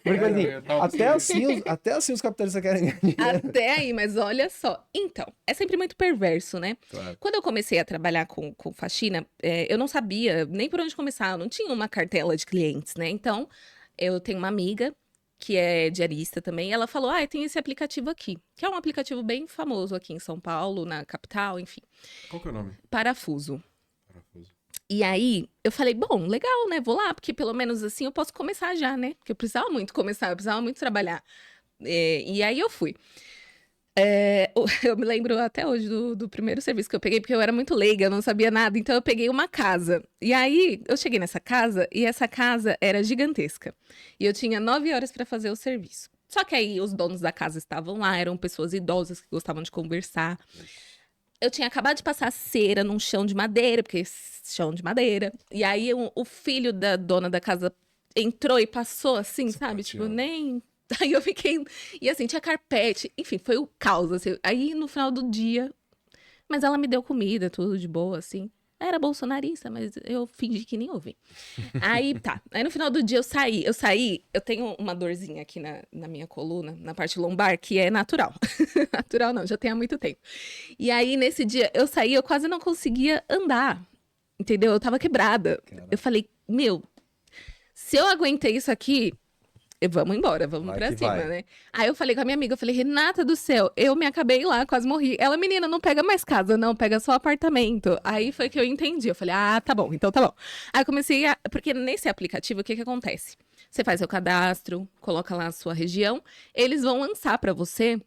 Porque assim, eu tava até assim os capitalistas querem ganhar dinheiro. Até aí, mas olha só. Então, é sempre muito perverso, né? Claro. Quando eu comecei a trabalhar com faxina, eu não sabia nem por onde começar, eu não tinha uma cartela de clientes, né? Então, eu tenho uma amiga que é diarista também, e ela falou, tem esse aplicativo aqui, que é um aplicativo bem famoso aqui em São Paulo, na capital, enfim. Qual que é o nome? Parafuso. Parafuso. E aí, eu falei, bom, legal, né? Vou lá, porque pelo menos assim eu posso começar já, né? Porque eu precisava muito começar, eu precisava muito trabalhar. E aí eu fui. Eu me lembro até hoje do primeiro serviço que eu peguei, porque eu era muito leiga, eu não sabia nada, então eu peguei uma casa. E aí, eu cheguei nessa casa, e essa casa era gigantesca. E eu tinha 9 horas para fazer o serviço. Só que aí, os donos da casa estavam lá, eram pessoas idosas que gostavam de conversar. Eu tinha acabado de passar cera num chão de madeira, porque chão de madeira. E aí, o filho da dona da casa entrou e passou assim, sabe? Tipo, Sapateando. nem... Aí eu fiquei... E assim, tinha carpete. Enfim, foi o caos, assim. Aí, no final do dia... Mas ela me deu comida, tudo de boa, assim. Era bolsonarista, mas eu fingi que nem ouvi. Aí, tá. Aí, no final do dia, eu tenho uma dorzinha aqui na minha coluna, na parte lombar, que é natural. Natural não, já tem há muito tempo. E aí, nesse dia, eu saí, eu quase não conseguia andar, entendeu? Eu tava quebrada. Caraca. Eu falei, meu, se eu aguentei isso aqui, vamos embora, vamos Vai pra que cima, vai. né? Aí eu falei com a minha amiga, eu falei, Renata do céu, eu me acabei lá, quase morri. Ela, menina, não pega mais casa, não, pega só apartamento. Aí foi que eu entendi, eu falei, ah, tá bom, então tá bom. Aí eu comecei porque nesse aplicativo, o que que acontece? Você faz seu cadastro, coloca lá a sua região, eles vão lançar pra você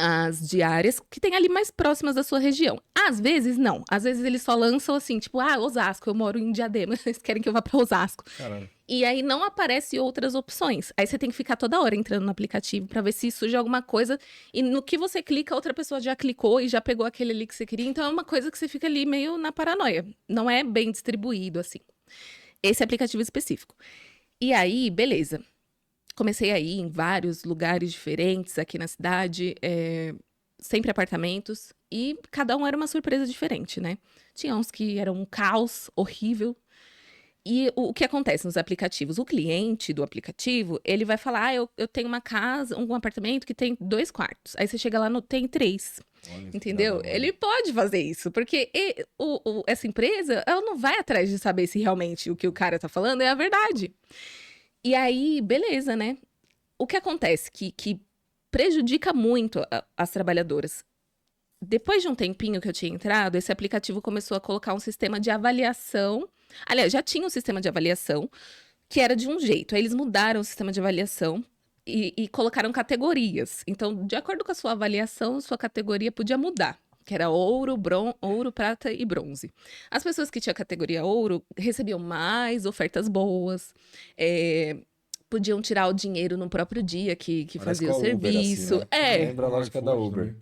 as diárias que tem ali mais próximas da sua região. Às vezes, não. Às vezes eles só lançam assim, tipo, Osasco, eu moro em Diadema, eles querem que eu vá pra Osasco. Caralho. E aí não aparece outras opções. Aí você tem que ficar toda hora entrando no aplicativo pra ver se surge alguma coisa. E no que você clica, outra pessoa já clicou e já pegou aquele ali que você queria. Então é uma coisa que você fica ali meio na paranoia. Não é bem distribuído assim. Esse aplicativo específico. E aí, beleza. Comecei a ir em vários lugares diferentes aqui na cidade, sempre apartamentos, e cada um era uma surpresa diferente, né? Tinha uns que eram um caos horrível. E o que acontece nos aplicativos? O cliente do aplicativo, ele vai falar, eu tenho uma casa, um apartamento que tem 2 quartos. Aí você chega lá, tem 3. Olha, Entendeu? caramba. Ele pode fazer isso, porque essa empresa, ela não vai atrás de saber se realmente o que o cara tá falando é a verdade. E aí, beleza, né? O que acontece que prejudica muito as trabalhadoras. Depois de um tempinho que eu tinha entrado, esse aplicativo começou a colocar um sistema de avaliação. Aliás, já tinha um sistema de avaliação que era de um jeito. Aí eles mudaram o sistema de avaliação e colocaram categorias. Então, de acordo com a sua avaliação, sua categoria podia mudar. Que era ouro, prata e bronze. As pessoas que tinham categoria ouro recebiam mais ofertas boas, podiam tirar o dinheiro no próprio dia que Parece fazia o com a Uber, assim, serviço. né? Lembra a lógica da iFood Uber. também.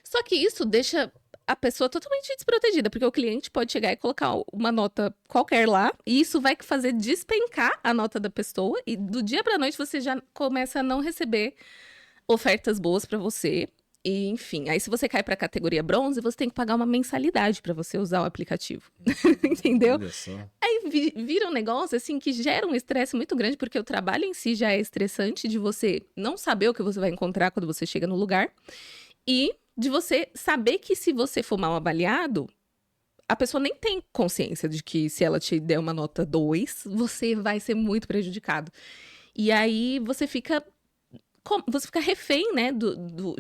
Só que isso deixa a pessoa totalmente desprotegida, porque o cliente pode chegar e colocar uma nota qualquer lá, e isso vai fazer despencar a nota da pessoa, e do dia pra noite você já começa a não receber ofertas boas pra você. E, enfim, aí se você cai pra categoria bronze, você tem que pagar uma mensalidade pra você usar o aplicativo. Entendeu? Olha só. Aí vira um negócio assim que gera um estresse muito grande, porque o trabalho em si já é estressante de você não saber o que você vai encontrar quando você chega no lugar. E de você saber que se você for mal avaliado, a pessoa nem tem consciência de que se ela te der uma nota 2, você vai ser muito prejudicado. E aí você fica refém, né,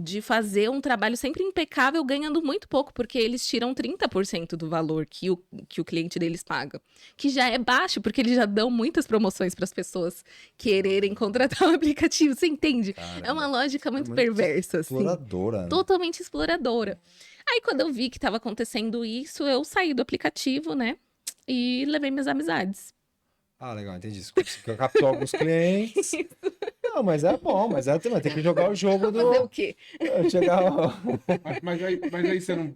de fazer um trabalho sempre impecável, ganhando muito pouco, porque eles tiram 30% do valor que o cliente deles paga. Que já é baixo, porque eles já dão muitas promoções para as pessoas quererem contratar o aplicativo, você entende? Caramba. É uma lógica muito muito perversa, assim. Exploradora, né? Totalmente exploradora. Aí, quando eu vi que estava acontecendo isso, eu saí do aplicativo, né, e levei minhas amizades. Ah, legal, entendi. Você captou alguns clientes. Não, mas é bom, mas tem que jogar o jogo Fazer o do. quê? Chegar. Mas aí você não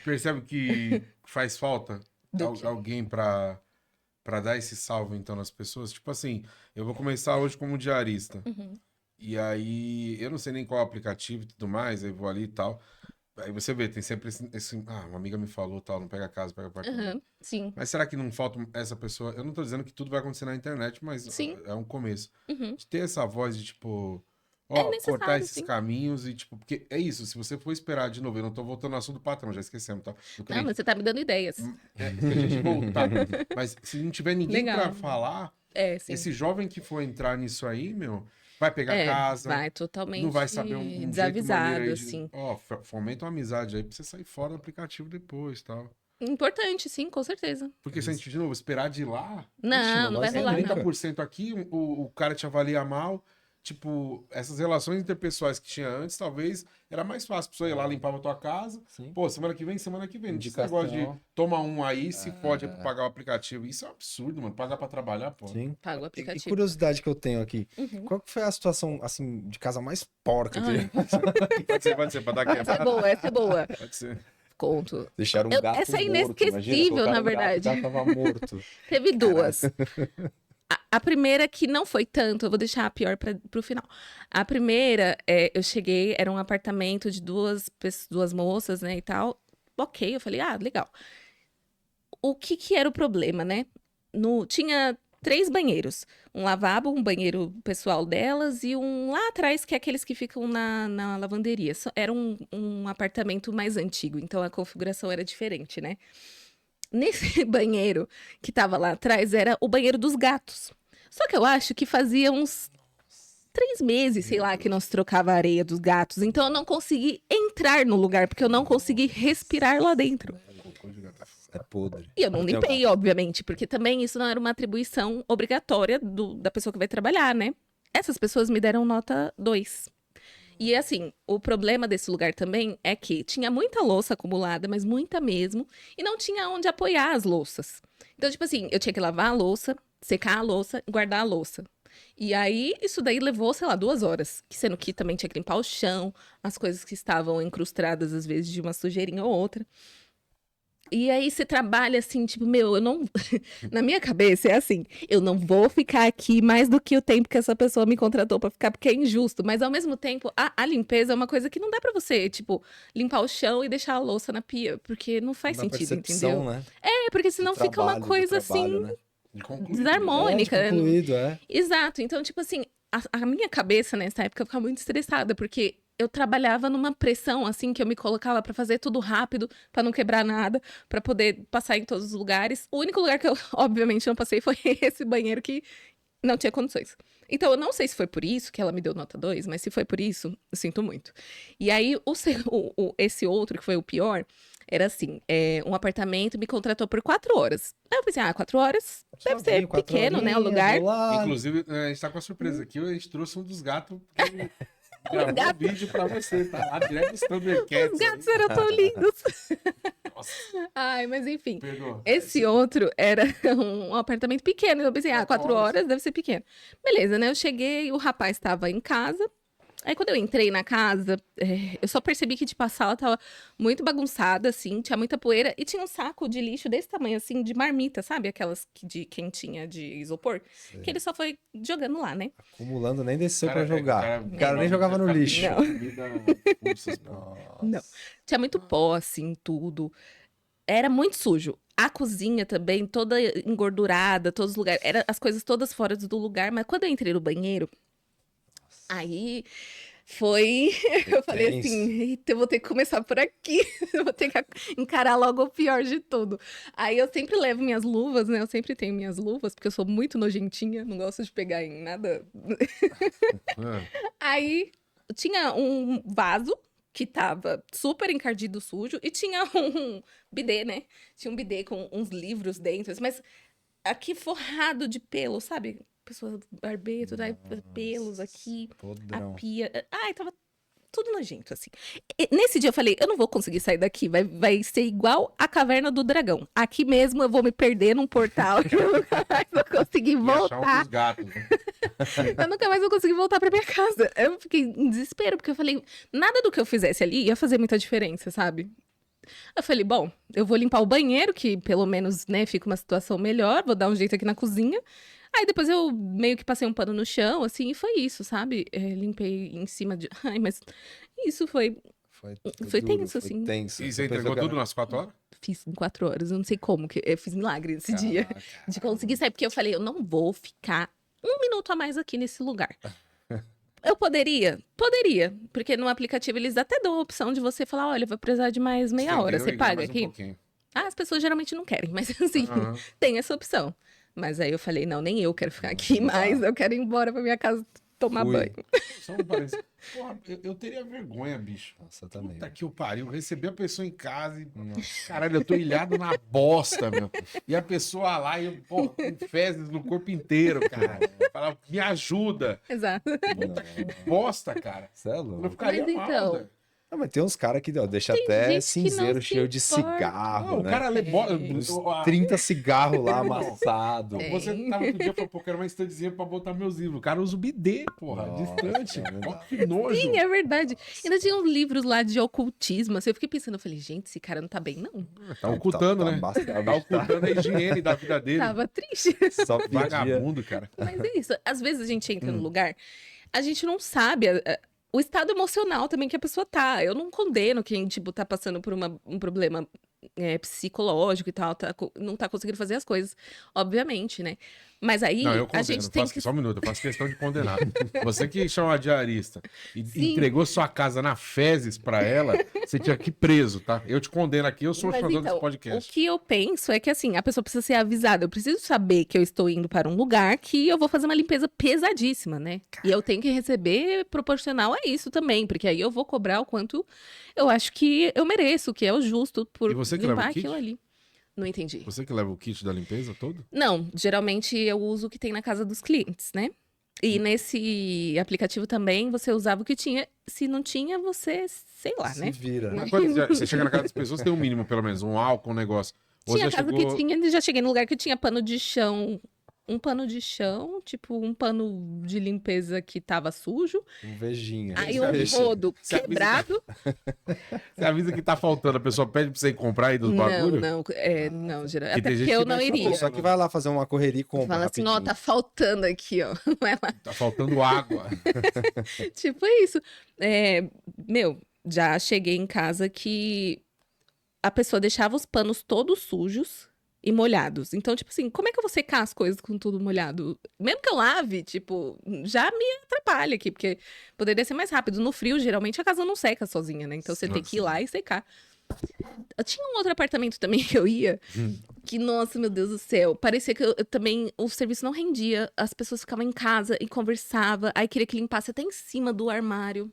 percebe que faz falta Do quê? alguém pra dar esse salve, então, nas pessoas? Tipo assim, eu vou começar hoje como diarista. Uhum. E aí, eu não sei nem qual aplicativo e tudo mais, aí vou ali e tal. Aí você vê, tem sempre uma amiga me falou, tal, não pega casa, pega apartamento. Aham, sim. Mas será que não falta essa pessoa? Eu não tô dizendo que tudo vai acontecer na internet, mas Sim. é um começo. Uhum. De ter essa voz de, tipo, É necessário, cortar esses sim. caminhos e, tipo, porque é isso, se você for esperar de novo, eu não tô voltando ao assunto do patrão, já esquecemos, tá? Do Não, cliente. mas você tá me dando ideias. Se a gente voltar. Mas se não tiver ninguém Legal. pra falar, É, sim. esse jovem que for entrar nisso aí, meu, vai pegar É, casa, vai totalmente não vai saber um jeito desavisado, maneiro aí de, assim. fomenta uma amizade aí pra você sair fora do aplicativo depois, tal. Importante, sim, com certeza. Porque se a gente, de novo, esperar de lá, Não, não vai rolar, não. 30% aqui, o cara te avalia mal. Tipo, essas relações interpessoais que tinha antes, talvez era mais fácil. A pessoa ia lá, limpava a tua casa. Sim. Pô, semana que vem. Não tinha esse Indicação. negócio de toma um aí, se pode pagar o aplicativo. Isso é um absurdo, mano. Pagar pra trabalhar, pô. Sim. Paga o E aplicativo. curiosidade que eu tenho aqui. Uhum. Qual que foi a situação, assim, de casa mais porca que Ai. Pode ser, pra dar Essa é quebra. boa, essa é boa. Pode ser. Conto. Deixaram um Eu- gato essa é morto, imagina, inesquecível, colocaram na um gato, verdade. O gato tava morto. Teve duas. A primeira que não foi tanto, eu vou deixar a pior pro final. A primeira, eu cheguei, era um apartamento de duas moças, né, e tal. Ok, eu falei, legal. o que que era o problema, né? Tinha 3 banheiros. Um lavabo, um banheiro pessoal delas e um lá atrás, que é aqueles que ficam na lavanderia. Era um apartamento mais antigo, então a configuração era diferente, né? Nesse banheiro que tava lá atrás era o banheiro dos gatos. Só que eu acho que fazia uns 3 meses, sei lá, que não se trocava a areia dos gatos. Então eu não consegui entrar no lugar, porque eu não consegui respirar lá dentro. É podre. E eu não Eu tenho limpei, obviamente, porque também isso não era uma atribuição obrigatória da pessoa que vai trabalhar, né? Essas pessoas me deram nota 2. E assim, o problema desse lugar também é que tinha muita louça acumulada, mas muita mesmo, e não tinha onde apoiar as louças. Então, tipo assim, eu tinha que lavar a louça, secar a louça e guardar a louça. E aí, isso daí levou, sei lá, 2 horas. Sendo que também tinha que limpar o chão, as coisas que estavam incrustadas, às vezes, de uma sujeirinha ou outra. E aí você trabalha assim, tipo, meu, eu não. Na minha cabeça é assim, eu não vou ficar aqui mais do que o tempo que essa pessoa me contratou pra ficar, porque é injusto. Mas ao mesmo tempo, a limpeza é uma coisa que não dá pra você, tipo, limpar o chão e deixar a louça na pia, porque não faz Na sentido, percepção, entendeu? né? É, porque senão fica uma Trabalho, do coisa trabalho, assim, né? desarmônica. É, concluído, é. Exato. Então, tipo assim, a minha cabeça nessa época ficava muito estressada, porque eu trabalhava numa pressão, assim, que eu me colocava pra fazer tudo rápido, pra não quebrar nada, pra poder passar em todos os lugares. O único lugar que eu, obviamente, não passei foi esse banheiro que não tinha condições. Então, eu não sei se foi por isso que ela me deu nota 2, mas se foi por isso, eu sinto muito. E aí, esse outro, que foi o pior, era assim, um apartamento me contratou por 4 horas. Aí eu pensei, 4 horas deve ser pequeno, né, o lugar. Inclusive, a gente tá com a surpresa aqui, a gente trouxe um dos gatos que gravou um vídeo pra você, tá lá direto dos Thundercats. Os gatos eram tão lindos. Nossa, Ai, mas enfim. perdoa. Esse outro era um apartamento pequeno. Eu pensei, 4 horas deve ser pequeno. Beleza, né? Eu cheguei, o rapaz estava em casa. Aí quando eu entrei na casa, eu só percebi que, tipo, a sala tava muito bagunçada, assim, tinha muita poeira e tinha um saco de lixo desse tamanho, assim, de marmita, sabe? Aquelas de quentinha de isopor, que ele só foi jogando lá, né? Acumulando, nem desceu Cara, pra jogar. cara, O cara nem jogava no lixo. Não. Tinha muito pó, assim, tudo. Era muito sujo. A cozinha também, toda engordurada, todos os lugares. As coisas todas fora do lugar. Mas quando eu entrei no banheiro, aí foi. Eu falei assim: eita, eu vou ter que começar por aqui. Eu vou ter que encarar logo o pior de tudo. Aí eu sempre levo minhas luvas, né? Eu sempre tenho minhas luvas, porque eu sou muito nojentinha, não gosto de pegar em nada. Aí tinha um vaso que tava super encardido sujo e tinha um bidê, né? Tinha um bidê com uns livros dentro, mas aqui forrado de pelo, sabe? Pessoa barbeia, tudo aí, pelos aqui, Podrão. a pia. Ai, tava tudo nojento, assim. E nesse dia eu falei, eu não vou conseguir sair daqui, vai ser igual a Caverna do Dragão. Aqui mesmo eu vou me perder num portal que eu nunca mais vou conseguir voltar. Gatos, né? Eu nunca mais vou conseguir voltar pra minha casa. Eu fiquei em desespero, porque eu falei, nada do que eu fizesse ali ia fazer muita diferença, sabe? Eu falei, bom, eu vou limpar o banheiro, que pelo menos, né, fica uma situação melhor, vou dar um jeito aqui na cozinha. Aí depois eu meio que passei um pano no chão, assim, e foi isso, sabe? Limpei em cima de... Ai, mas isso foi tenso, assim. Tenso. E você entregou tudo nas 4 horas? Fiz em 4 horas, eu não sei como, que eu fiz milagre nesse dia. De conseguir sair, porque eu falei, eu não vou ficar 1 minuto a mais aqui nesse lugar. Eu poderia? Poderia. Porque no aplicativo eles até dão a opção de você falar, olha, vai precisar de mais meia hora, você paga aqui? As pessoas geralmente não querem, mas assim, tem essa opção. Mas aí eu falei, não, nem eu quero ficar aqui mais, eu quero ir embora pra minha casa tomar banho. Só um parênteses. Porra, eu teria vergonha, bicho. Nossa, também. Puta que o pariu. Receber a pessoa em casa e... Caralho, eu tô ilhado na bosta, meu. E a pessoa lá, e eu, porra, com fezes no corpo inteiro, cara. Fala, me ajuda. Exato. Puta que bosta, cara. Você é Eu louco. ficaria Mas mal, então, velho. Não, mas tem uns caras que ó, deixa Tem até gente que não cinzeiro se cheio de importa. cigarro, Não, o né? cara Uns 30 cigarros lá amassados. É. Você tava outro dia e falou, pô, quero uma estantezinha pra botar meus livros. O cara usa o bidê, porra, Nossa, distante. é verdade. Ó, que nojo. sim, é verdade. Ainda tinha uns livros lá de ocultismo, assim, eu fiquei pensando, eu falei, gente, esse cara não tá bem, não. Tá ocultando, né? bastante. Tá ocultando a higiene da vida dele. Tava triste. Só pedia. Vagabundo, cara. Mas é isso, às vezes a gente entra no lugar, a gente não sabe o estado emocional também que a pessoa tá. Eu não condeno quem, tipo, tá passando por um problema psicológico e tal, não tá conseguindo fazer as coisas, obviamente, né? Mas aí Não, eu a condeno. gente tem que... Só um minuto, eu faço questão de condenar. Você que chama uma diarista e Sim. entregou sua casa na fezes pra ela, você tinha que ir preso, tá? Eu te condeno aqui, eu sou o Mas xandão então, desse podcast. o que eu penso é que, assim, a pessoa precisa ser avisada. Eu preciso saber que eu estou indo para um lugar que eu vou fazer uma limpeza pesadíssima, né? E eu tenho que receber proporcional a isso também, porque aí eu vou cobrar o quanto eu acho que eu mereço, que é o justo por E você que leva limpar o kit? aquilo ali. Não entendi. Você que leva o kit da limpeza todo? Não, geralmente eu uso o que tem na casa dos clientes, né? E nesse aplicativo também você usava o que tinha. Se não tinha, você, sei lá, Se né? vira. Mas quando você chega na casa das pessoas, tem um mínimo, pelo menos, um álcool, um negócio. Ou Tinha já casa chegou... que tinha, já cheguei no lugar que tinha pano de chão. Um pano de chão, tipo um pano de limpeza que tava sujo. Um vejinha. Aí Você um avisa- rodo você avisa- quebrado. Você avisa que tá faltando, a pessoa pede pra você ir comprar aí dos Não, bagulhos? não, geral. Porque Até tem gente porque eu que não vai iria. saber. Só que vai lá fazer uma correria e compra Fala assim, ó, rapidinho. tá faltando aqui, ó. Vai lá. Tá faltando água. Tipo isso. Já cheguei em casa que a pessoa deixava os panos todos sujos e molhados. Então, tipo assim, como é que eu vou secar as coisas com tudo molhado? Mesmo que eu lave, tipo, já me atrapalha aqui, porque poderia ser mais rápido. No frio, geralmente, a casa não seca sozinha, né? Então, você tem que ir lá e secar. Eu tinha um outro apartamento também que eu ia, que, nossa, meu Deus do céu, parecia que eu também, o serviço não rendia, as pessoas ficavam em casa e conversavam, aí queria que limpasse até em cima do armário.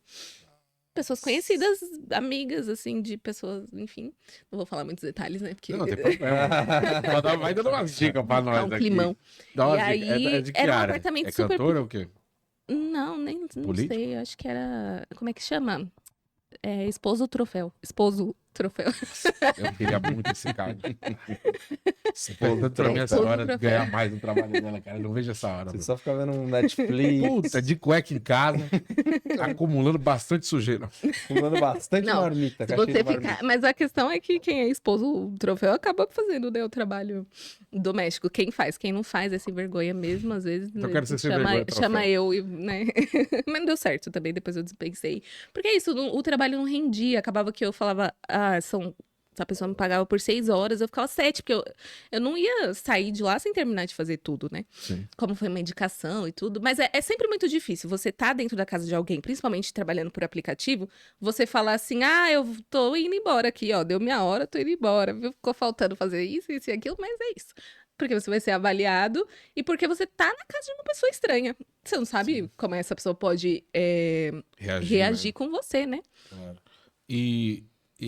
Pessoas conhecidas, amigas, assim, de pessoas, enfim. Não vou falar muitos detalhes, né? Porque Não, tem problema. Vai dando umas dicas pra nós tá um aqui. climão. Dá uma E dica. aí, É de que era um área? apartamento É super- cantora ou o quê? Não, nem não Político? sei, acho que era, como é que chama? Esposo troféu. Esposo troféu. Eu queria muito esse cara. Esposo Tanto pra minha troféu. senhora de ganhar mais no trabalho dela, cara. Eu não vejo essa hora. Você mano. só fica vendo um Netflix, Puta, de cueca em casa, acumulando bastante sujeira. fumando bastante Não, marmita. Se caixinha você de marmita. ficar... Mas a questão é que quem é esposo troféu acaba fazendo, né, o trabalho doméstico. Quem faz, quem não faz é sem vergonha mesmo, às vezes. Então né, quero ser sem vergonha, troféu. chama eu, né? Mas não deu certo também, depois eu dispensei. Porque é isso, o trabalho não rendia. Acabava que eu falava, a pessoa me pagava por 6 horas, eu ficava 7, porque eu não ia sair de lá sem terminar de fazer tudo, né? Sim. Como foi uma indicação e tudo. Mas é sempre muito difícil. Você tá dentro da casa de alguém, principalmente trabalhando por aplicativo, você falar assim, eu tô indo embora aqui, ó, deu minha hora, tô indo embora. Viu? Ficou faltando fazer isso e aquilo, mas é isso. Porque você vai ser avaliado e porque você tá na casa de uma pessoa estranha. Você não sabe como essa pessoa pode reagir com você, né? E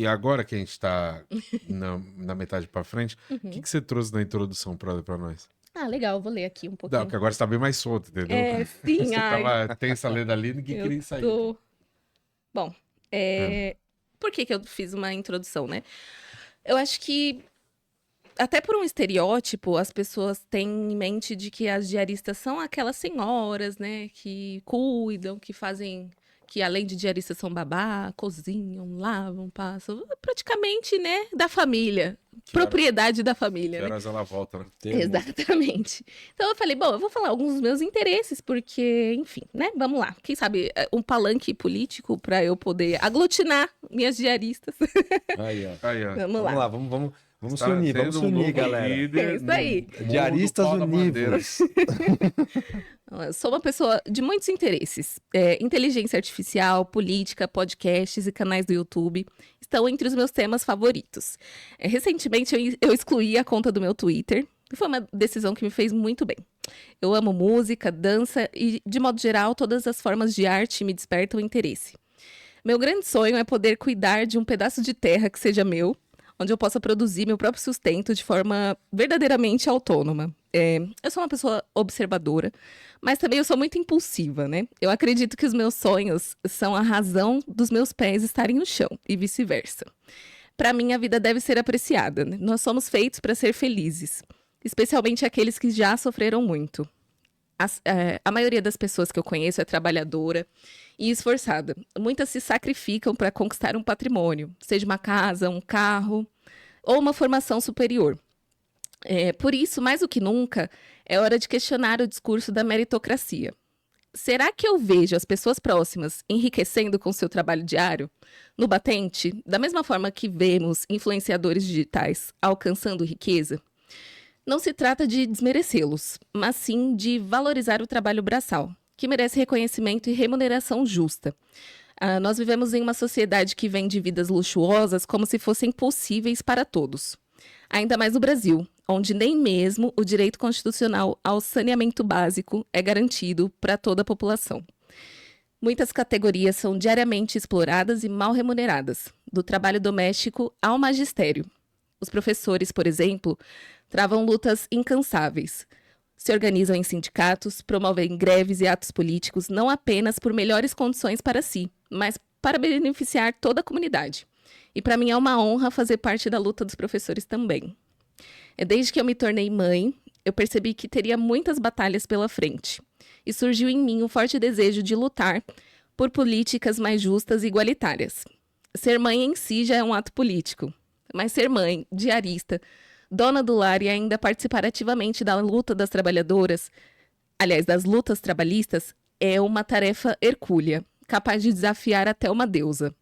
agora que a gente tá na metade pra frente, o Uhum. que você trouxe na introdução pra nós? Legal, vou ler aqui um pouquinho. Não, porque agora você tá bem mais solto, entendeu? Sim, Você ai. tava tensa lendo ali, ninguém Eu queria sair. tô... Bom, por que eu fiz uma introdução, né? Eu acho que, até por um estereótipo, as pessoas têm em mente de que as diaristas são aquelas senhoras, né? Que cuidam, que fazem... Que além de diaristas são babá, cozinham, lavam, passam. Praticamente, né? Da família. Propriedade da família, Que né? horas ela volta, né? Exatamente. Então eu falei, bom, eu vou falar alguns dos meus interesses, porque, enfim, né? Vamos lá. Quem sabe um palanque político para eu poder aglutinar minhas diaristas. Aí, ó. Aí, ó. Vamos Vamos lá. lá, vamos se Tá unir, vamos sendo se um unir, novo galera. líder É isso aí. no mundo Diaristas do pau da bandeira. unidos. Eu sou uma pessoa de muitos interesses. Inteligência artificial, política, podcasts e canais do YouTube estão entre os meus temas favoritos. Recentemente eu excluí a conta do meu Twitter. E foi uma decisão que me fez muito bem. Eu amo música, dança e, de modo geral, todas as formas de arte me despertam interesse. Meu grande sonho é poder cuidar de um pedaço de terra que seja meu, onde eu possa produzir meu próprio sustento de forma verdadeiramente autônoma. Eu sou uma pessoa observadora, mas também eu sou muito impulsiva, né? Eu acredito que os meus sonhos são a razão dos meus pés estarem no chão e vice-versa. Para mim, a vida deve ser apreciada, né? Nós somos feitos para ser felizes, especialmente aqueles que já sofreram muito. A maioria das pessoas que eu conheço é trabalhadora e esforçada. Muitas se sacrificam para conquistar um patrimônio, seja uma casa, um carro ou uma formação superior. Por isso, mais do que nunca, é hora de questionar o discurso da meritocracia. será que eu vejo as pessoas próximas enriquecendo com seu trabalho diário? No batente, da mesma forma que vemos influenciadores digitais alcançando riqueza? Não se trata de desmerecê-los, mas sim de valorizar o trabalho braçal, que merece reconhecimento e remuneração justa. Nós vivemos em uma sociedade que vende vidas luxuosas como se fossem possíveis para todos. Ainda mais no Brasil, onde nem mesmo o direito constitucional ao saneamento básico é garantido para toda a população. Muitas categorias são diariamente exploradas e mal remuneradas, do trabalho doméstico ao magistério. Os professores, por exemplo, travam lutas incansáveis. Se organizam em sindicatos, promovem greves e atos políticos não apenas por melhores condições para si, mas para beneficiar toda a comunidade. E para mim é uma honra fazer parte da luta dos professores também. Desde que eu me tornei mãe, eu percebi que teria muitas batalhas pela frente. E surgiu em mim um forte desejo de lutar por políticas mais justas e igualitárias. Ser mãe em si já é um ato político, mas ser mãe, diarista, dona do lar e ainda participar ativamente da luta das trabalhadoras, aliás, das lutas trabalhistas, é uma tarefa hercúlea, capaz de desafiar até uma deusa.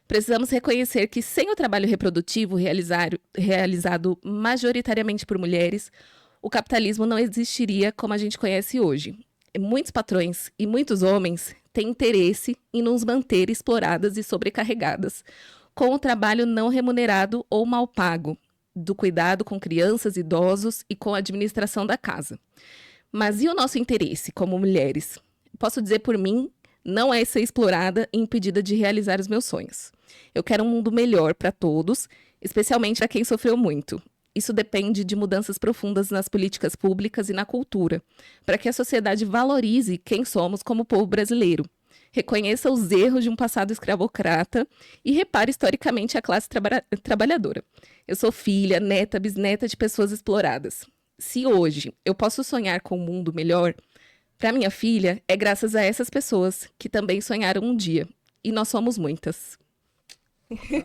Precisamos reconhecer que sem o trabalho reprodutivo realizado majoritariamente por mulheres, o capitalismo não existiria como a gente conhece hoje. Muitos patrões e muitos homens têm interesse em nos manter exploradas e sobrecarregadas, com o trabalho não remunerado ou mal pago, do cuidado com crianças, idosos e com a administração da casa. Mas e o nosso interesse como mulheres? Posso dizer por mim, não é ser explorada e impedida de realizar os meus sonhos. Eu quero um mundo melhor para todos, especialmente para quem sofreu muito. Isso depende de mudanças profundas nas políticas públicas e na cultura, para que a sociedade valorize quem somos como povo brasileiro, reconheça os erros de um passado escravocrata e repare historicamente a classe trabalhadora. Eu sou filha, neta, bisneta de pessoas exploradas. Se hoje eu posso sonhar com um mundo melhor, para minha filha é graças a essas pessoas que também sonharam um dia. E nós somos muitas.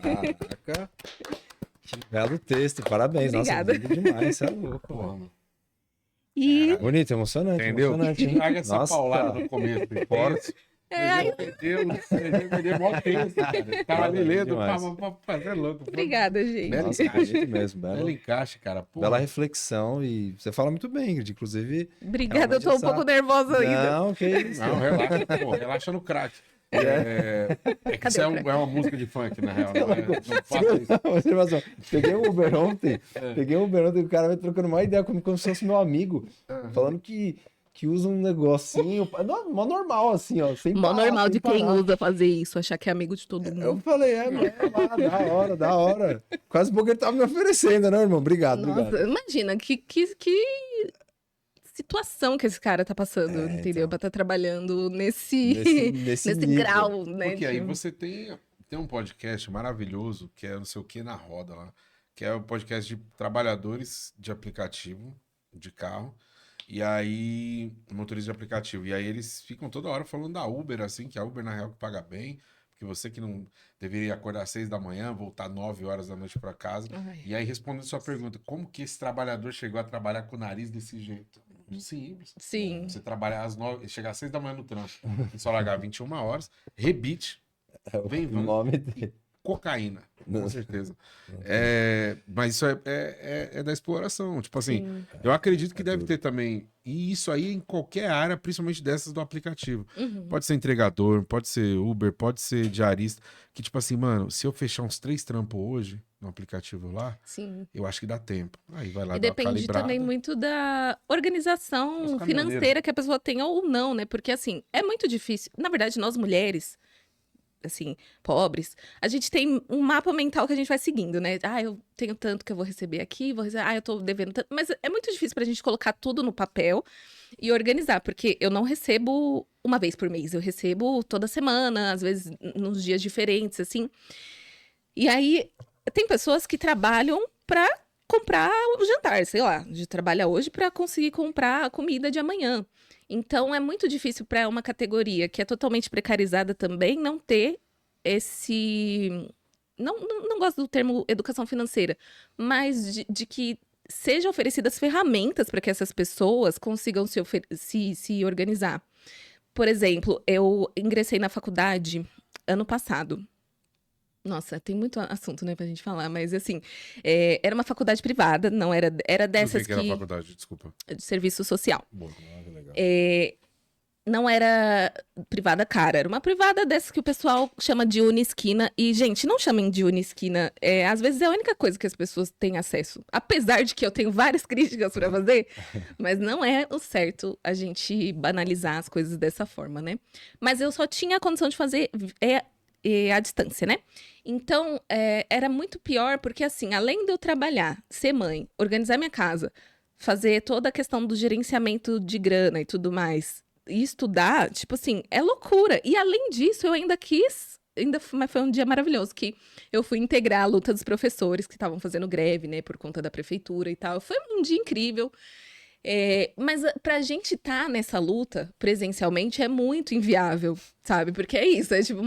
Caraca. Que belo texto, parabéns. Obrigada. Nossa, lindo demais, você é louco, mano. E Bonito, emocionante. Entendeu? Emocionante, hein? Traga essa Nossa, paulada no começo. Forte. Perdeu mó tempo, cara. Tava ali lendo, Demais. pra fazer louco. obrigada, gente. Belo Nossa, encaixe. bonito mesmo. Belo encaixe, cara. Pô, Bela reflexão e você fala muito bem, Ingrid. Inclusive. Obrigada, eu tô um realmente pouco nervosa ainda. Não, que isso. Não, relaxa, pô, relaxa no crack. É que isso é uma música de funk, na real. Não faça isso. Uma observação. Peguei um Uber ontem, e o cara vai trocando uma ideia comigo como se fosse meu amigo, falando que usa um negocinho, mó normal, assim, ó, sem Mó parar, normal sem de quem parar. usa fazer isso, achar que é amigo de todo Eu mundo. falei, da hora. Quase porque ele tava me oferecendo, né, irmão? Obrigado. Nossa, imagina que situação que esse cara tá passando, entendeu? então. Pra estar trabalhando nesse Nesse nível. grau, né? Porque aí de- você tem um podcast maravilhoso, que é não sei o que na roda lá, que é o podcast de trabalhadores de aplicativo, de carro, e aí, motorista de aplicativo, e aí eles ficam toda hora falando da Uber, assim, que a Uber na real que paga bem, porque você que não deveria acordar às 6 da manhã, voltar 9 horas da noite pra casa, Ai. e aí respondendo sua pergunta, como que esse trabalhador chegou a trabalhar com o nariz desse jeito? Simples. Sim. Você trabalhar às 9, chegar às 6 da manhã no trânsito, e só largar 21 horas, rebite, vem O van, nome dele. cocaína, com certeza. Mas isso é da exploração. Tipo assim, Sim. eu acredito que deve ter também. E isso aí em qualquer área, principalmente dessas do aplicativo. Uhum. Pode ser entregador, pode ser Uber, pode ser diarista. Que tipo assim, mano, se eu fechar uns 3 trampos hoje no aplicativo lá, Sim. eu acho que dá tempo. Aí vai lá E dar uma depende calibrada. também muito da Os organização caminhoneiros. financeira que a pessoa tenha ou não, né? Porque, assim, é muito difícil. Na verdade, nós mulheres, assim, pobres, a gente tem um mapa mental que a gente vai seguindo, né? Ah, eu tenho tanto que eu vou receber aqui, eu tô devendo tanto. Mas é muito difícil pra gente colocar tudo no papel e organizar, porque eu não recebo uma vez por mês, eu recebo toda semana, às vezes nos dias diferentes, assim. E aí, tem pessoas que trabalham pra comprar o jantar, sei lá, de trabalhar hoje pra conseguir comprar a comida de amanhã. Então, é muito difícil para uma categoria que é totalmente precarizada também não ter esse... Não gosto do termo educação financeira, mas de que sejam oferecidas ferramentas para que essas pessoas consigam se organizar. por exemplo, eu ingressei na faculdade ano passado. Nossa, tem muito assunto, né, pra gente falar, mas assim, era uma faculdade privada, não era, era Do dessas que era a faculdade? Desculpa. de serviço social. Boa. Ah, que legal. Não era privada cara, era uma privada dessas que o pessoal chama de Unisquina. E, gente, não chamem de Unisquina. Às vezes é a única coisa que as pessoas têm acesso. Apesar de que eu tenho várias críticas pra fazer, mas não é o certo a gente banalizar as coisas dessa forma, né? Mas eu só tinha a condição de fazer à distância, né? Então, era muito pior, porque assim, além de eu trabalhar, ser mãe, organizar minha casa, fazer toda a questão do gerenciamento de grana e tudo mais, e estudar, tipo assim, é loucura. E além disso, eu ainda quis, mas foi um dia maravilhoso, que eu fui integrar a luta dos professores que estavam fazendo greve, né, por conta da prefeitura e tal. Foi um dia incrível. Mas pra gente estar nessa luta presencialmente é muito inviável, sabe? Porque é isso, é tipo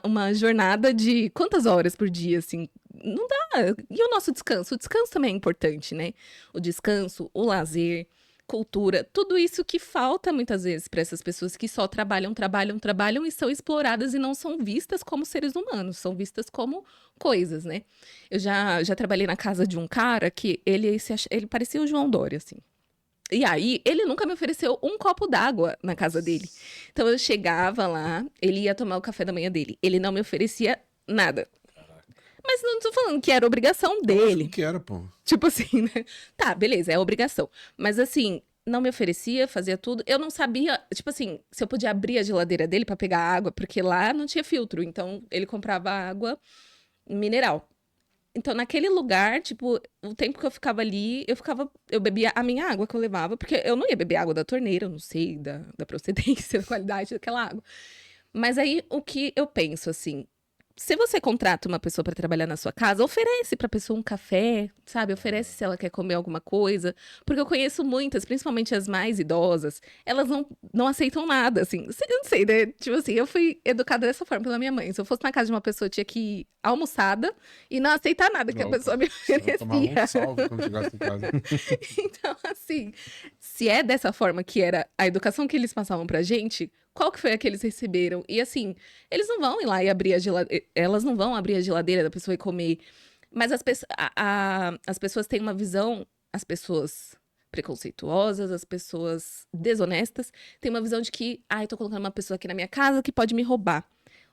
uma jornada de quantas horas por dia, assim? Não dá. E o nosso descanso? O descanso também é importante, né? O descanso, o lazer, cultura, tudo isso que falta muitas vezes para essas pessoas que só trabalham e são exploradas e não são vistas como seres humanos, são vistas como coisas, né? Eu já trabalhei na casa de um cara que ele parecia o João Dória, assim. E aí, ele nunca me ofereceu um copo d'água na casa dele. Então, eu chegava lá, ele ia tomar o café da manhã dele. Ele não me oferecia nada. Mas não tô falando que era obrigação dele. Que era, pô. Tipo assim, né? Tá, beleza, é obrigação. Mas assim, não me oferecia, fazia tudo. Eu não sabia, tipo assim, se eu podia abrir a geladeira dele pra pegar água, porque lá não tinha filtro. Então, ele comprava água mineral. Então, naquele lugar, tipo, o tempo que eu ficava ali, eu bebia a minha água que eu levava, porque eu não ia beber água da torneira, eu não sei da procedência, da qualidade daquela água. Mas aí, o que eu penso, assim, se você contrata uma pessoa para trabalhar na sua casa, oferece para a pessoa um café, sabe? Oferece se ela quer comer alguma coisa. Porque eu conheço muitas, principalmente as mais idosas, elas não aceitam nada, assim. Eu não sei, né? Tipo assim, eu fui educada dessa forma pela minha mãe. Se eu fosse na casa de uma pessoa, eu tinha que ir almoçada e não aceitar nada que a pessoa me Tomar um oferecia. salve quando chegasse em casa. Então, assim, se é dessa forma que era a educação que eles passavam pra gente, qual que foi a que eles receberam? E assim, eles não vão ir lá e abrir a geladeira, elas não vão abrir a geladeira da pessoa e comer. Mas as pessoas têm uma visão, as pessoas preconceituosas, as pessoas desonestas, têm uma visão de que, eu tô colocando uma pessoa aqui na minha casa que pode me roubar.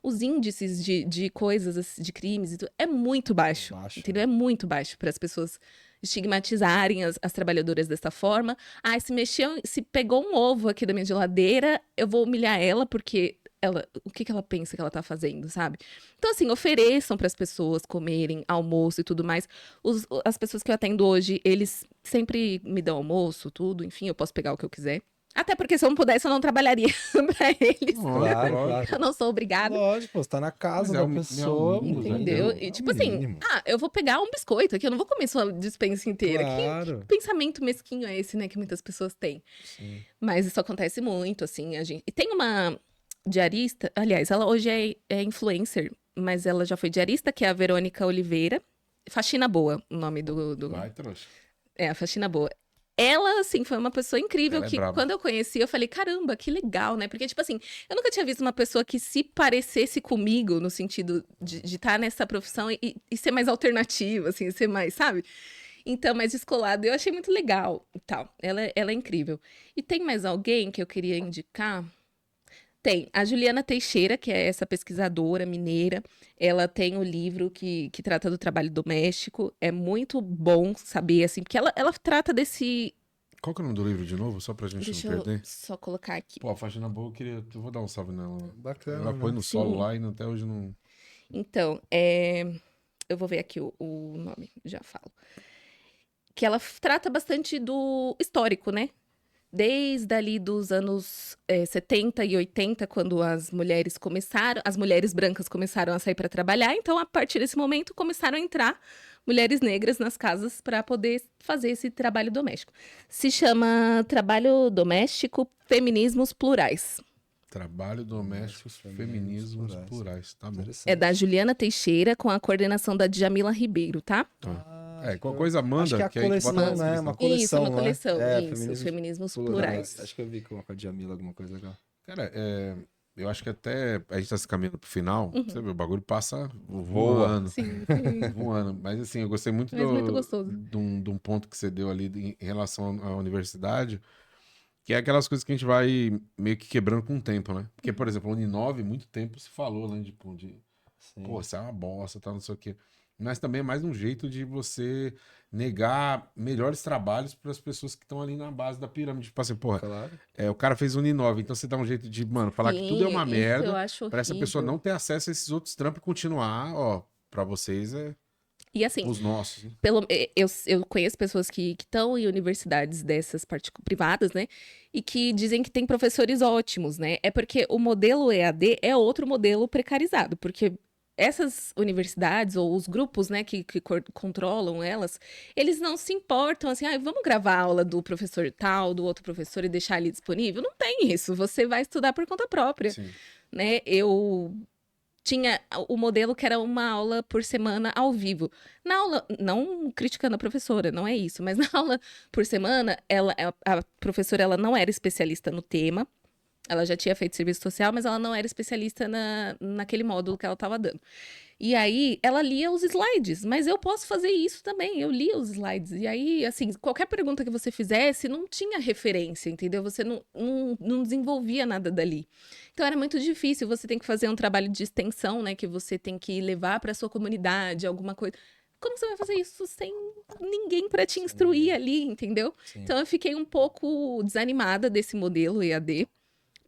Os índices de coisas, de crimes, e tudo, é muito baixo, entendeu? É muito baixo para as pessoas estigmatizarem as trabalhadoras dessa forma. Se pegou um ovo aqui da minha geladeira, eu vou humilhar ela porque o que ela pensa que ela tá fazendo, sabe? Então, assim, ofereçam para as pessoas comerem almoço e tudo mais. As pessoas que eu atendo hoje, eles sempre me dão almoço, tudo, enfim, eu posso pegar o que eu quiser. Até porque se eu não pudesse, eu não trabalharia pra eles. Claro. Eu não sou obrigada. Lógico, você tá na casa Mas da pessoa. Entendeu? E tipo assim, eu vou pegar um biscoito aqui, eu não vou comer sua dispensa inteira. Claro. Que pensamento mesquinho é esse, né, que muitas pessoas têm? Sim. Mas isso acontece muito, assim, E tem uma diarista, aliás, ela hoje é influencer, mas ela já foi diarista, que é a Verônica Oliveira. Faxina Boa, o nome do... Vai, trouxa. É, a Faxina Boa. Ela, assim, foi uma pessoa incrível Ela é que, braba. quando eu conheci, eu falei, caramba, que legal, né? Porque, tipo assim, eu nunca tinha visto uma pessoa que se parecesse comigo, no sentido de estar nessa profissão e ser mais alternativa, assim, ser mais, sabe? Então, mais descolado. Eu achei muito legal e tal. Ela é incrível. E tem mais alguém que eu queria indicar? Tem. A Juliana Teixeira, que é essa pesquisadora mineira, ela tem um livro que trata do trabalho doméstico. É muito bom saber, assim, porque ela trata desse... Qual que é o nome do livro de novo? Só pra gente Deixa não eu perder. só colocar aqui. Pô, a Faxina Boa, eu vou dar um salve nela. Bacana. Ela põe no solo Sim. lá e até hoje não... Então, eu vou ver aqui o nome, já falo. Que ela trata bastante do histórico, né? Desde ali dos anos 70 e 80, quando as mulheres brancas começaram a sair para trabalhar. Então, a partir desse momento, começaram a entrar mulheres negras nas casas para poder fazer esse trabalho doméstico. Se chama Trabalho Doméstico, Feminismos Plurais. Trabalho doméstico, feminismos plurais. Tá bom. É da Juliana Teixeira, com a coordenação da Djamila Ribeiro, tá? Qualquer coisa manda, Acho que é a que a gente coleção, bota na né? descrição. Uma coleção, Isso, uma né? coleção. É, Isso, feminismos Feminismos Plurais. Plurais. Acho que eu vi com a Djamila alguma coisa legal. Cara, eu acho que até a gente tá se caminhando pro final, você vê, o bagulho passa Voa. voando. Sim, sim. Voando. Mas assim, eu gostei muito, Mas muito gostoso. de um ponto que você deu ali em relação à universidade, que é aquelas coisas que a gente vai meio que quebrando com o tempo, né? Porque, por exemplo, a Uninove, muito tempo se falou, né? Tipo, Sim. pô, você é uma bosta, tá, não sei o quê. Mas também é mais um jeito de você negar melhores trabalhos para as pessoas que estão ali na base da pirâmide. Tipo assim, porra, Claro. o cara fez Uninove, então você dá um jeito de, mano, falar que tudo é uma Sim, isso eu merda, acho para essa pessoa horrível. não ter acesso a esses outros trampos e continuar, ó, para vocês E assim, os nossos. Né? eu conheço pessoas que estão em universidades dessas privadas, né? E que dizem que tem professores ótimos, né? É porque o modelo EAD é outro modelo precarizado, porque essas universidades ou os grupos, né, que controlam elas, eles não se importam assim, vamos gravar a aula do professor tal, do outro professor e deixar ali disponível. Não tem isso, você vai estudar por conta própria, Sim. né? Eu tinha o modelo que era uma aula por semana ao vivo. Na aula, não criticando a professora, não é isso, mas na aula por semana, a professora ela não era especialista no tema, ela já tinha feito serviço social, mas ela não era especialista naquele módulo que ela estava dando. E aí, ela lia os slides, mas eu posso fazer isso também, eu lia os slides. E aí, assim, qualquer pergunta que você fizesse, não tinha referência, entendeu? Você não desenvolvia nada dali. Então, era muito difícil, você tem que fazer um trabalho de extensão, né? Que você tem que levar para sua comunidade, alguma coisa. Como você vai fazer isso sem ninguém para te instruir ali, entendeu? Sim. Então, eu fiquei um pouco desanimada desse modelo EAD.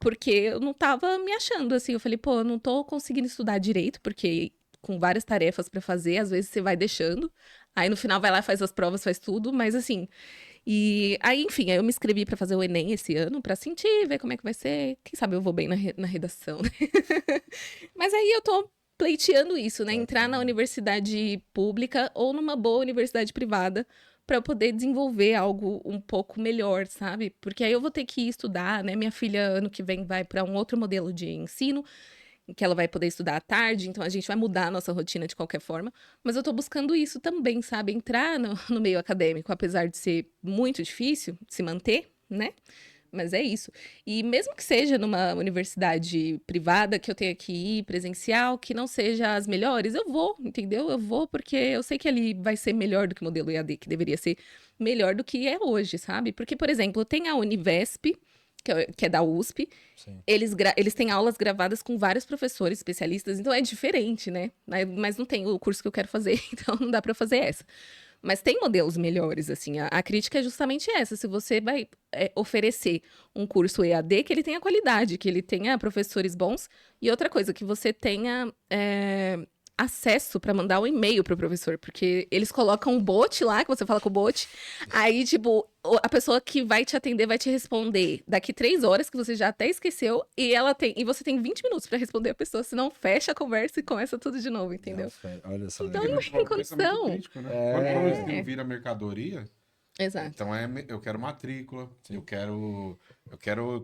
Porque eu não tava me achando, assim. Eu falei, pô, eu não tô conseguindo estudar direito, porque com várias tarefas pra fazer, às vezes você vai deixando. Aí no final vai lá, faz as provas, faz tudo, mas assim. E aí, enfim, aí eu me inscrevi pra fazer o Enem esse ano, pra sentir, ver como é que vai ser. Quem sabe eu vou bem na redação, né? Mas aí eu tô pleiteando isso, né? Entrar na universidade pública ou numa boa universidade privada para eu poder desenvolver algo um pouco melhor, sabe? Porque aí eu vou ter que estudar, né? Minha filha ano que vem vai para um outro modelo de ensino, que ela vai poder estudar à tarde, então a gente vai mudar a nossa rotina de qualquer forma. Mas eu tô buscando isso também, sabe? Entrar no meio acadêmico, apesar de ser muito difícil de se manter, né? Mas é isso. E mesmo que seja numa universidade privada, que eu tenha que ir presencial, que não seja as melhores, eu vou, entendeu? Eu vou porque eu sei que ali vai ser melhor do que o modelo EAD, que deveria ser melhor do que é hoje, sabe? Porque, por exemplo, tem a Univesp, que é da USP, Sim. eles têm aulas gravadas com vários professores especialistas, então é diferente, né? Mas não tem o curso que eu quero fazer, então não dá pra fazer essa. Mas tem modelos melhores, assim. A crítica é justamente essa. Se você vai oferecer um curso EAD, que ele tenha qualidade, que ele tenha professores bons. E outra coisa, que você tenha acesso para mandar um e-mail pro professor. Porque eles colocam um bot lá, que você fala com o bot. Aí, tipo, a pessoa que vai te atender vai te responder daqui 3 horas, que você já até esqueceu. E você tem 20 minutos para responder a pessoa. Senão, fecha a conversa e começa tudo de novo, entendeu? Olha só. Então, né? não tem condição. Crítico, né? Quando eles têm vira mercadoria, Exato. então eu quero matrícula, eu quero.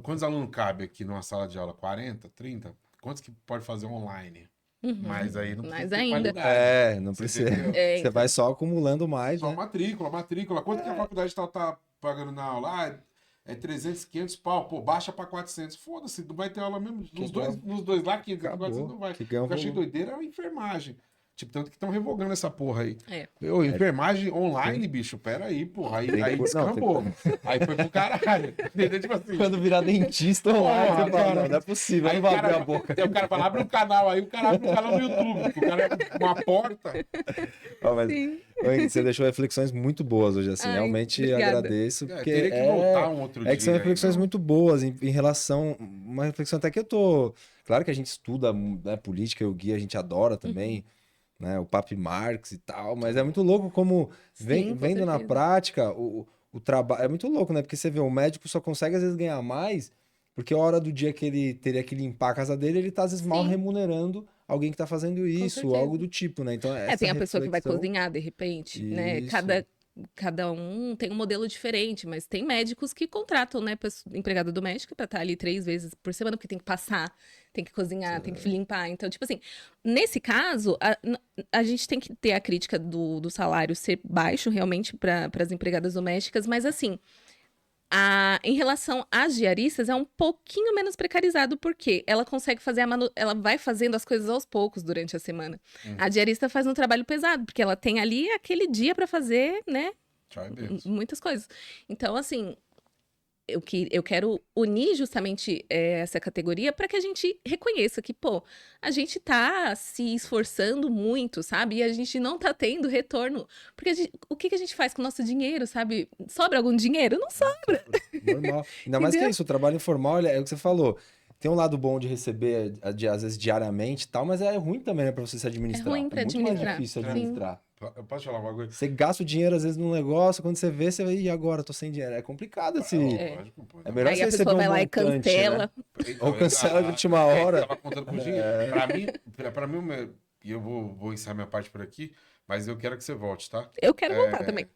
Quantos alunos cabe aqui numa sala de aula? 40, 30? Quantos que pode fazer online? Mas aí não precisa Mas ter ainda. qualidade. Não Você precisa. entendeu? Você então. vai só acumulando mais, Só né? matrícula. Quanto que a faculdade tá pagando na aula? É 300, 500 pau. Pô, baixa pra 400. Foda-se, não vai ter aula mesmo. Nos dois lá, 500, 400 não vai. Que ganha O que eu achei volume. doideira é a enfermagem. Tipo, tanto que estão revogando essa porra aí. É. Enfermagem online, bicho, pera aí, porra. Aí Não, tem descambou. Aí foi pro caralho. Entendeu? Tipo assim. Quando virar dentista online, Porra, você fala, cara. não é possível, Aí não o vai cara, abrir a boca. aí o cara fala, abre um canal aí, o cara abre um canal no YouTube. O cara é uma porta. Ó, mas, Sim. ô, Ingrid, você deixou reflexões muito boas hoje, assim. Ai, Realmente obrigada. agradeço. Porque Teria que voltar um outro dia. É que são aí, reflexões não? muito boas em relação. Uma reflexão até que eu tô. Claro que a gente estuda, né, política e o Gui, a gente adora também, né? O Papi Marx e tal, mas é muito louco como Sim, com vendo na certeza. prática o trabalho. É muito louco, né? Porque você vê, o médico só consegue às vezes ganhar mais, porque a hora do dia que ele teria que limpar a casa dele, ele tá às vezes mal Sim. remunerando alguém que tá fazendo isso, ou certeza. algo do tipo, né? Então, Tem a pessoa que vai reflexão- cozinhar, de repente, né? Isso. Cada um tem um modelo diferente, mas tem médicos que contratam, né, empregada doméstica para estar ali 3 vezes por semana, porque tem que passar, tem que cozinhar, tem que limpar. Então, tipo assim, nesse caso, a gente tem que ter a crítica do salário ser baixo, realmente, para as empregadas domésticas, mas assim, Em relação às diaristas, é um pouquinho menos precarizado, porque ela consegue fazer ela vai fazendo as coisas aos poucos durante a semana. A diarista faz um trabalho pesado, porque ela tem ali aquele dia para fazer, né, Tchau, Deus. muitas coisas. Então, assim, eu quero unir justamente essa categoria para que a gente reconheça que, pô, a gente tá se esforçando muito, sabe? E a gente não tá tendo retorno. Porque o que a gente faz com o nosso dinheiro, sabe? Sobra algum dinheiro? Não sobra. Normal. Ainda mais que é Entendeu? isso, o trabalho informal, é o que você falou. Tem um lado bom de receber, às vezes, diariamente e tal, mas é ruim também, né, pra você se administrar. É ruim pra muito administrar. mais difícil Sim. administrar. Eu posso falar uma coisa? Você gasta o dinheiro, às vezes, num negócio, quando você vê, você vai, e agora? Tô sem dinheiro. É complicado, assim. Lógico, pô. É melhor Aí você a receber pessoa vai um lá e montante, cancela. né? Ou cancela de última hora. Tava contando com dinheiro. Pra mim, e eu vou encerrar minha parte por aqui, mas eu quero que você volte, tá? Eu quero voltar também.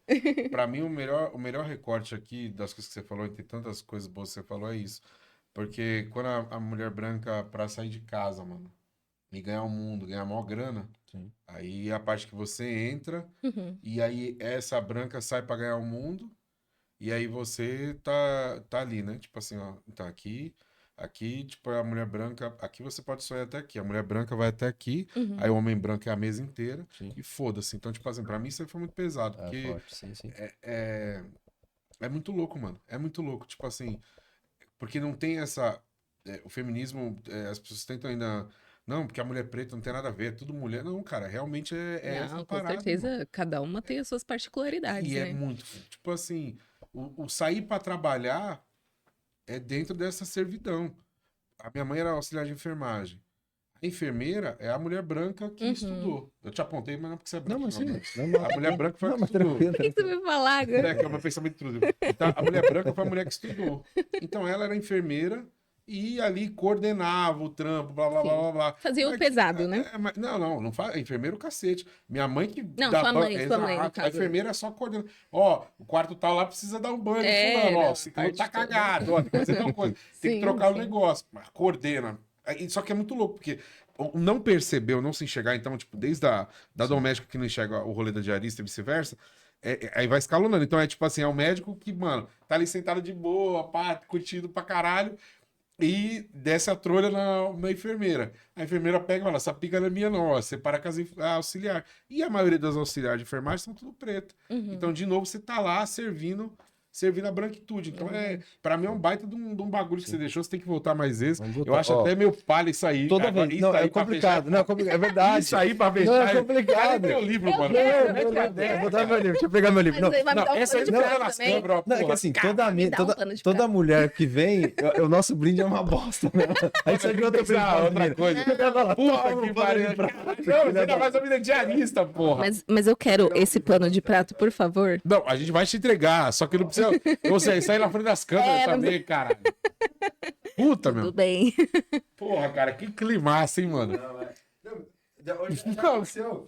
Pra mim, o melhor recorte aqui das coisas que você falou, entre tantas coisas boas que você falou, é isso. Porque quando a mulher branca, pra sair de casa, mano, e ganhar o mundo, ganhar a maior grana, Sim. aí é a parte que você entra, Uhum. e aí essa branca sai pra ganhar o mundo, e aí você tá ali, né? Tipo assim, ó, então aqui, tipo, a mulher branca, aqui você pode sonhar até aqui, a mulher branca vai até aqui, Uhum. aí o homem branco é a mesa inteira, Sim. e foda-se. Então, tipo assim, pra mim isso aí foi muito pesado, É porque forte, sim, sim. é muito louco, mano. É muito louco. Tipo assim, porque não tem essa. O feminismo, as pessoas tentam ainda. Não, porque a mulher preta não tem nada a ver, é tudo mulher. Não, cara, realmente é essa Não, com parada. certeza, mano. cada uma tem as suas particularidades, E é né? muito. Tipo assim, o sair pra trabalhar é dentro dessa servidão. A minha mãe era auxiliar de enfermagem. A enfermeira é a mulher branca que Uhum. estudou. Eu te apontei, mas não porque você é branca. Não, mas sim, né? normal. A mulher branca foi a Não, que mas estudou. tranquilo. O que você vai falar agora? É, que é o meu pensamento intrusivo. Então, a mulher branca foi a mulher que estudou. Então, ela era enfermeira e ali coordenava o trampo, blá, blá, Sim. blá, blá, blá. Fazia o Mas- pesado, né? não faz. Enfermeiro, cacete. Minha mãe que. Não, dá sua banho- mãe, no Exato. caso. A enfermeira é só coordenar. Ó, o quarto tal lá precisa dar um banho no fulano. Ó, não, o ciclo tá parte toda. cagado. Ó, tem que fazer tal coisa. Tem que Sim, trocar o sim. negócio. Mas coordena. Só que é muito louco, porque o não perceber, ou não se enxergar, então, tipo, desde da doméstica que não enxerga o rolê da diarista e vice-versa, aí vai escalonando. Então é tipo assim, é o médico que, mano, tá ali sentado de boa, pá, curtindo pra caralho, e desce a trolha na enfermeira. A enfermeira pega e fala, essa pica não é minha não, ó, separa com a auxiliar. E a maioria das auxiliares de enfermagem são tudo preto. Uhum. Então, de novo, você tá lá servindo a branquitude. Então, pra mim é um baita de um bagulho que você deixou, você tem que voltar mais vezes. Vamos voltar. Eu acho Ó, até meio palha isso aí. Toda Agora, vez. isso Não, aí é pra complicado. fechar- Não, é complicado. É verdade. Isso aí pra Não, fechar. é complicado. Cadê meu livro, mano? Não, Mete a vou botar meu livro. Deixa eu pegar meu livro. Mas Não, aí vai me Não, dar um essa aí pano de não prato tá nas também. câmeras, ó, não, é que porra. assim, Cara, toda, me dá um pano de toda prato. mulher que vem, o nosso brinde é uma bosta, né? Aí você viu outra outra coisa. Puta que pariu. Não, você ainda mais a vida diarista, porra. Mas eu quero esse pano de prato, por favor. Não, a gente vai te entregar, só que não precisa. Ou seja, isso aí na frente das câmeras não também, caralho. Puta, Tudo meu. bem. Porra, cara, que climaço, hein, mano?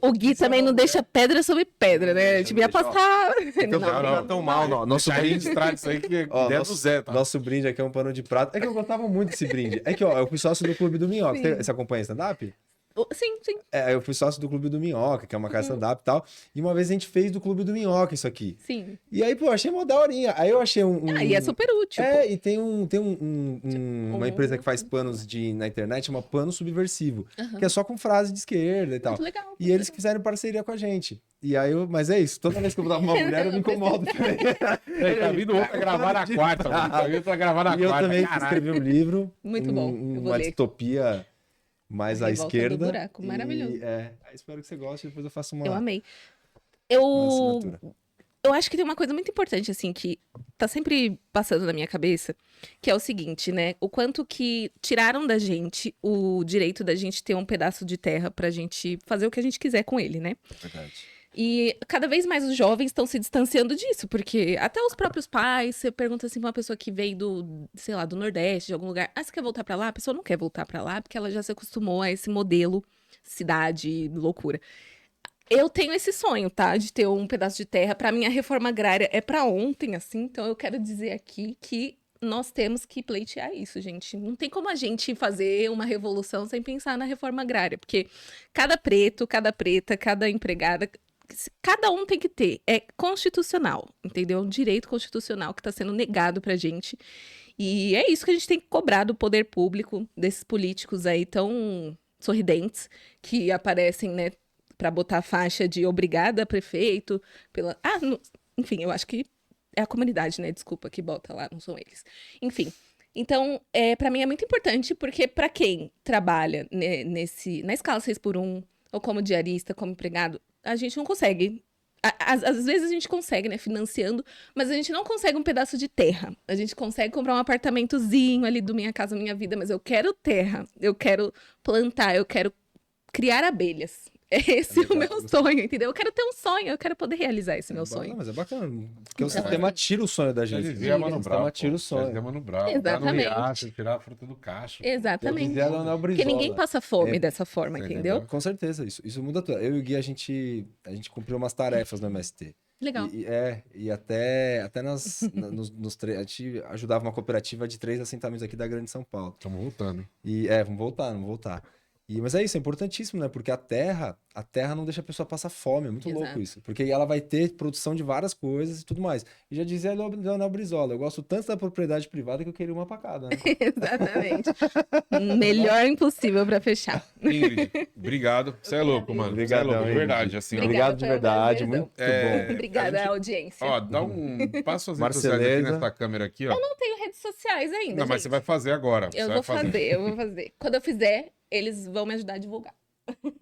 O Gui também não deixa pedra sobre pedra, né? A gente ia passar. Então, Não. não tão mal, não. Nosso Deixa aí brinde. registrado isso aí que é Ó, ideia do nosso, Zé, tá? nosso brinde aqui é um pano de prato. É que eu gostava muito desse brinde. É que, ó, eu fui sócio do Clube do Minhoca. Sim. Você acompanha stand-up? Sim, sim. É, eu fui sócio do Clube do Minhoca, que é uma casa stand-up e tal. E uma vez a gente fez do Clube do Minhoca isso aqui. Sim. E aí, pô, achei mó daorinha. Aí eu achei E é super útil. É, e tem uma Um- empresa que faz panos na internet, chama Pano Subversivo, que é só com frase de esquerda e tal. Muito legal. E eles fizeram parceria com a gente. E aí, mas é isso, toda vez que eu vou dar uma mulher, eu me incomodo também. Ele tá vindo outro pra gravar na quarta, mano. Tá vindo pra gravar na E eu quarta, também caralho. escrevi um livro. Muito bom, eu vou Uma ler. distopia mais à Revolta do esquerda. Buraco, maravilhoso. Aí espero que você goste, depois eu faço uma Eu amei. uma assinatura. Eu acho que tem uma coisa muito importante, assim, que tá sempre passando na minha cabeça, que é o seguinte, né? O quanto que tiraram da gente o direito da gente ter um pedaço de terra pra gente fazer o que a gente quiser com ele, né? Verdade. E cada vez mais os jovens estão se distanciando disso, porque até os próprios pais, você pergunta assim pra uma pessoa que veio do, sei lá, do Nordeste, de algum lugar, você quer voltar pra lá? A pessoa não quer voltar pra lá, porque ela já se acostumou a esse modelo, cidade, loucura. Eu tenho esse sonho, tá? De ter um pedaço de terra. Pra mim, a reforma agrária é pra ontem, assim. Então, eu quero dizer aqui que nós temos que pleitear isso, gente. Não tem como a gente fazer uma revolução sem pensar na reforma agrária. Porque cada preto, cada preta, cada empregada cada um tem que ter. É constitucional, entendeu? É um direito constitucional que está sendo negado pra gente. E é isso que a gente tem que cobrar do poder público, desses políticos aí tão sorridentes, que aparecem, né, pra botar a faixa de obrigada, prefeito, pela... enfim, eu acho que é a comunidade, né, desculpa, que bota lá, não são eles. Enfim, então, pra mim é muito importante, porque pra quem trabalha na escala 6x1, ou como diarista, como empregado, a gente não consegue. Às vezes a gente consegue, né, financiando, mas a gente não consegue um pedaço de terra. A gente consegue comprar um apartamentozinho ali do Minha Casa Minha Vida, mas eu quero terra, eu quero plantar, eu quero criar abelhas. Esse é o meu sonho, entendeu? Eu quero ter um sonho, eu quero poder realizar esse meu sonho. Mas é bacana, porque o sistema tira o sonho da gente. Dizia Mano O Brown, sistema tira o pô. sonho. Dizia Mano Brown. Exatamente. Tá no riacho, tirar a fruta do cacho. Exatamente. Dizia a Dona Porque Brizola. ninguém passa fome dessa forma, Você entendeu? entendeu? Com certeza, isso muda tudo. Eu e o Gui, a gente cumpriu umas tarefas no MST. Legal. E até a gente ajudava uma cooperativa de 3 assentamentos aqui da Grande São Paulo. Estamos voltando. Vamos voltar. Mas é isso, é importantíssimo, né? Porque a terra não deixa a pessoa passar fome, é muito Exato. louco isso. Porque aí ela vai ter produção de várias coisas e tudo mais. E já dizia a Leonel Brizola, eu gosto tanto da propriedade privada que eu queria uma pra cada, né? Exatamente. Melhor impossível pra fechar. Ingrid, obrigado. Você é louco, mano. Você é Obrigadão, louco, de Ingrid. verdade. Assim, ó. Obrigado de foi um verdade, prazerzão. muito bom. Obrigada à audiência. Ó, dá passa as redes sociais aqui Marceleza. nessa câmera aqui, ó. Não tenho redes sociais ainda, Não, mas gente. você vai fazer agora. Eu Você vou vai fazer. Quando eu fizer, eles vão me ajudar a divulgar.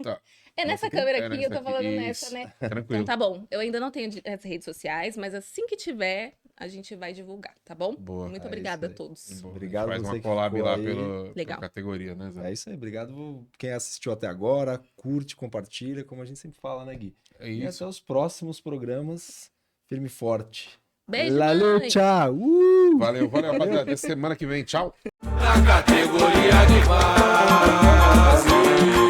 Tá. É nessa Tem- câmera é aqui, nessa eu tô aqui, falando isso. nessa, né? Tranquilo. Então tá bom. Eu ainda não tenho as redes sociais, mas assim que tiver, a gente vai divulgar, tá bom? Boa. Muito É obrigada a isso aí. todos. Boa. Obrigado Faz você uma que collab ficou lá aí. pela Legal. categoria, né, Zé? É isso aí, obrigado quem assistiu até agora, curte, compartilha, como a gente sempre fala, né, Gui? É E isso. até os próximos programas, firme e forte. Beijo, La mãe. lucha! Valeu, rapaziada. Até semana que vem. Tchau. Na categoria de base.